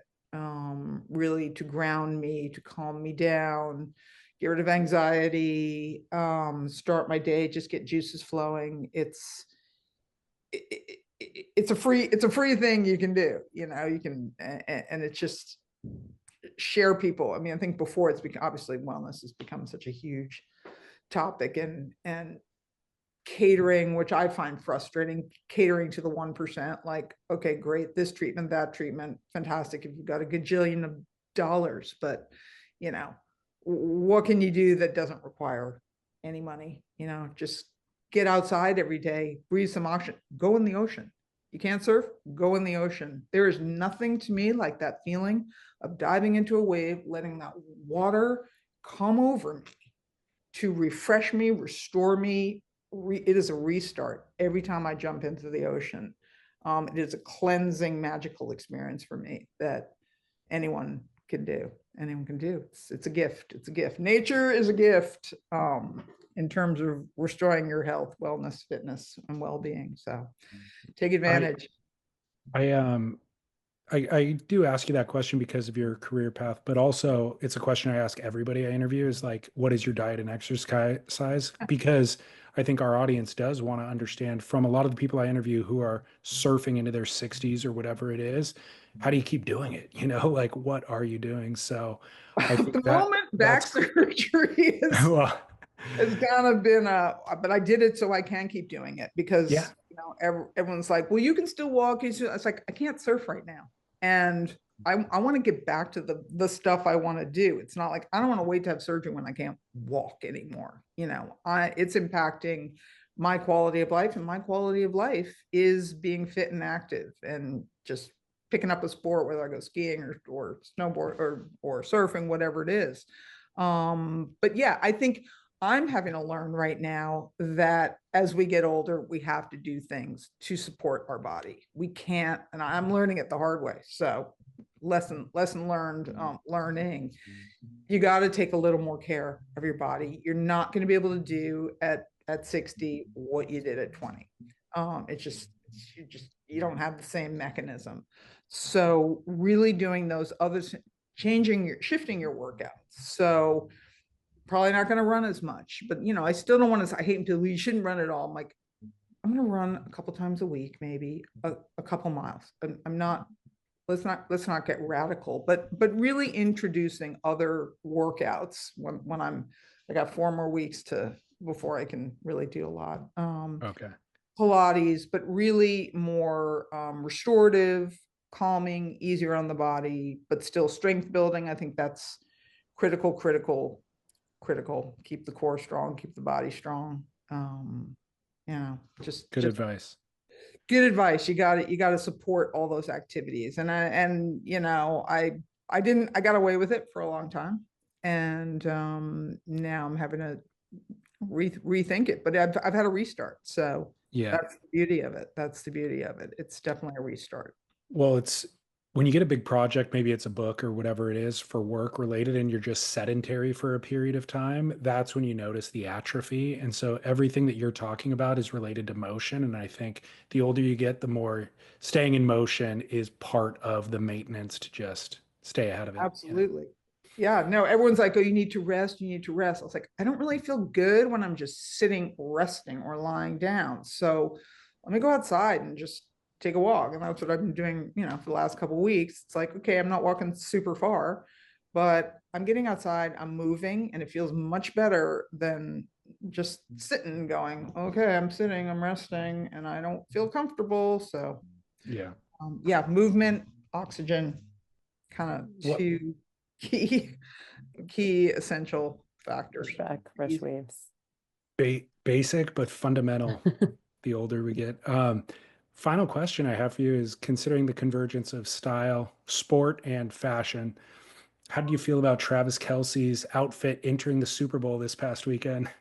Really to ground me, to calm me down, get rid of anxiety, start my day, just get juices flowing. It's a free thing you can do. You can, and it's just share people. I mean, I think before it's become, obviously wellness has become such a huge topic, and catering, which I find frustrating, catering to the 1%, like, okay, great, this treatment, that treatment, fantastic. If you've got a gajillion of dollars, but what can you do that doesn't require any money? Just get outside every day, breathe some oxygen, go in the ocean. You can't surf, go in the ocean. There is nothing to me like that feeling of diving into a wave, letting that water come over me to refresh me, restore me. It is a restart every time I jump into the ocean. It is a cleansing, magical experience for me that anyone can do. Anyone can do. It's a gift. It's a gift. Nature is a gift in terms of restoring your health, wellness, fitness, and well-being. So take I advantage. I I do ask you that question because of your career path, but also it's a question I ask everybody I interview is like, what is your diet and exercise? Because I think our audience does want to understand from a lot of the people I interview who are surfing into their 60s or whatever it is, how do you keep doing it? Like what are you doing? So I At think the moment, back that's surgery is well, has kind of been but I did it so I can keep doing it yeah. because everyone's like, well, you can still walk. It's like I can't surf right now, and I want to get back to the stuff I want to do. It's not like I don't want to wait to have surgery when I can't walk anymore. It's impacting my quality of life, and my quality of life is being fit and active, and just picking up a sport, whether I go skiing or snowboard or surfing, whatever it is. But yeah, I think I'm having to learn right now that as we get older, we have to do things to support our body. We can't, and I'm learning it the hard way. So lesson learned, learning. You got to take a little more care of your body. You're not going to be able to do at 60 what you did at 20. It's just you don't have the same mechanism. So really doing those other shifting your workouts, So probably not going to run as much, but I still don't want to, I hate to, you shouldn't run at all. I'm like, I'm going to run a couple times a week, maybe a couple miles. I'm not, let's not get radical, but really introducing other workouts when I got 4 more weeks before I can really do a lot. Okay. Pilates, but really more restorative, calming, easier on the body, but still strength building. I think that's critical. Keep the core strong, keep the body strong. Just Good advice. Good advice. You got to support all those activities. And I got away with it for a long time. And now I'm having to rethink it, but I've had a restart. So Yeah. that's the beauty of it. It's definitely a restart. Well, it's when you get a big project, maybe it's a book or whatever it is for work related, and you're just sedentary for a period of time, that's when you notice the atrophy. And so everything that you're talking about is related to motion. And I think the older you get, the more staying in motion is part of the maintenance to just stay ahead of it. Absolutely. Yeah, no, everyone's like, oh, you need to rest. I was like, I don't really feel good when I'm just sitting, resting or lying down. So let me go outside and just take a walk. And that's what I've been doing, for the last couple of weeks. It's like, okay, I'm not walking super far, but I'm getting outside, I'm moving, and it feels much better than just sitting going, okay, I'm sitting, I'm resting, and I don't feel comfortable. So yeah, movement, oxygen, kind of two key essential factors. Fresh waves. Basic but fundamental the older we get. Final question I have for you is, considering the convergence of style, sport, and fashion, how do you feel about Travis Kelce's outfit entering the Super Bowl this past weekend?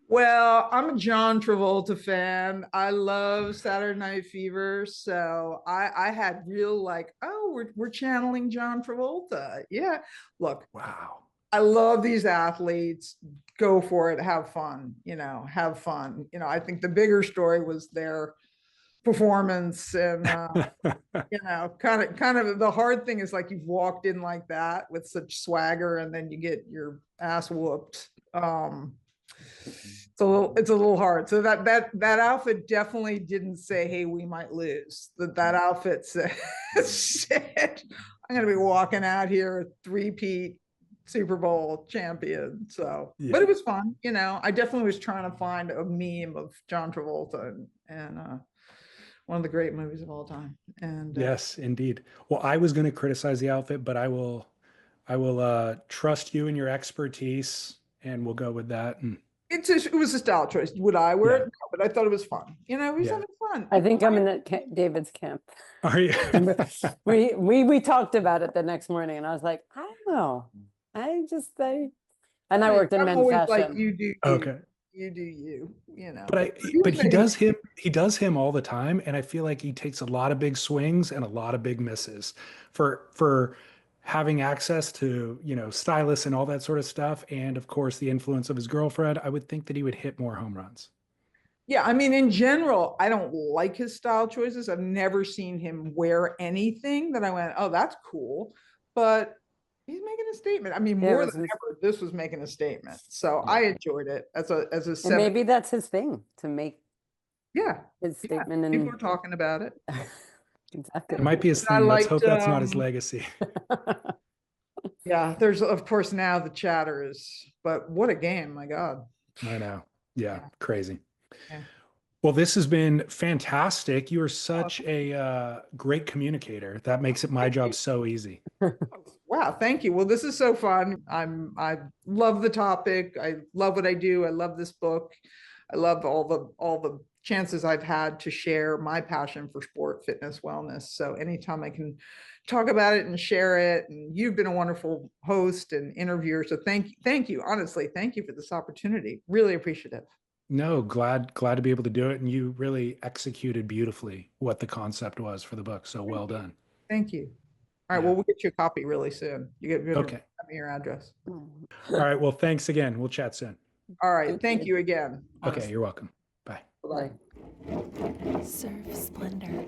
Well, I'm a John Travolta fan. I love Saturday Night Fever. So I had real we're channeling John Travolta. Yeah. Look, Wow. I love these athletes. Go for it. Have fun. Have fun. I think the bigger story was their performance, and kind of the hard thing is, like, you've walked in like that with such swagger, and then you get your ass whooped. It's a little hard. So that outfit definitely didn't say, hey, we might lose. That outfit said, I'm going to be walking out here a three-peat Super Bowl champion. So, Yeah. But it was fun. I definitely was trying to find a meme of John Travolta and one of the great movies of all time. And yes, indeed. Well, I was going to criticize the outfit, but I will trust you and your expertise, and we'll go with that. And it was a style choice. Would I wear it? No, but I thought it was fun. It was having fun. I think I'm in David's camp. Are you? we talked about it the next morning, and I was like, I don't know. And I worked in men's fashion. Like you do. Okay. You do you. But he does him all the time, and I feel like he takes a lot of big swings and a lot of big misses for having access to, stylists and all that sort of stuff. And of course, the influence of his girlfriend, I would think that he would hit more home runs. Yeah. I mean, in general, I don't like his style choices. I've never seen him wear anything that I went, oh, that's cool. But he's making a statement. I mean, more than ever, this was making a statement. So I enjoyed it as a and maybe that's his thing, to make his statement. And people are talking about it. Exactly. It might be his thing. Let's hope that's not his legacy. Yeah, there's of course now the chatter is, but what a game, my God. I know. Yeah, crazy. Yeah. Well, this has been fantastic. You are such a great communicator. That makes it my job so easy. Wow, thank you. Well, this is so fun. I love the topic. I love what I do. I love this book. I love all the chances I've had to share my passion for sport, fitness, wellness. So anytime I can talk about it and share it, and you've been a wonderful host and interviewer. So thank you. Honestly, thank you for this opportunity. Really appreciative. No, glad to be able to do it. And you really executed beautifully what the concept was for the book. So well done. Thank you. All right. Well, we'll get you a copy really soon. You get okay. Your address. All right. Well, thanks again. We'll chat soon. All right. Thank you again. Okay. You're welcome. Bye. Bye. Serve Splendor.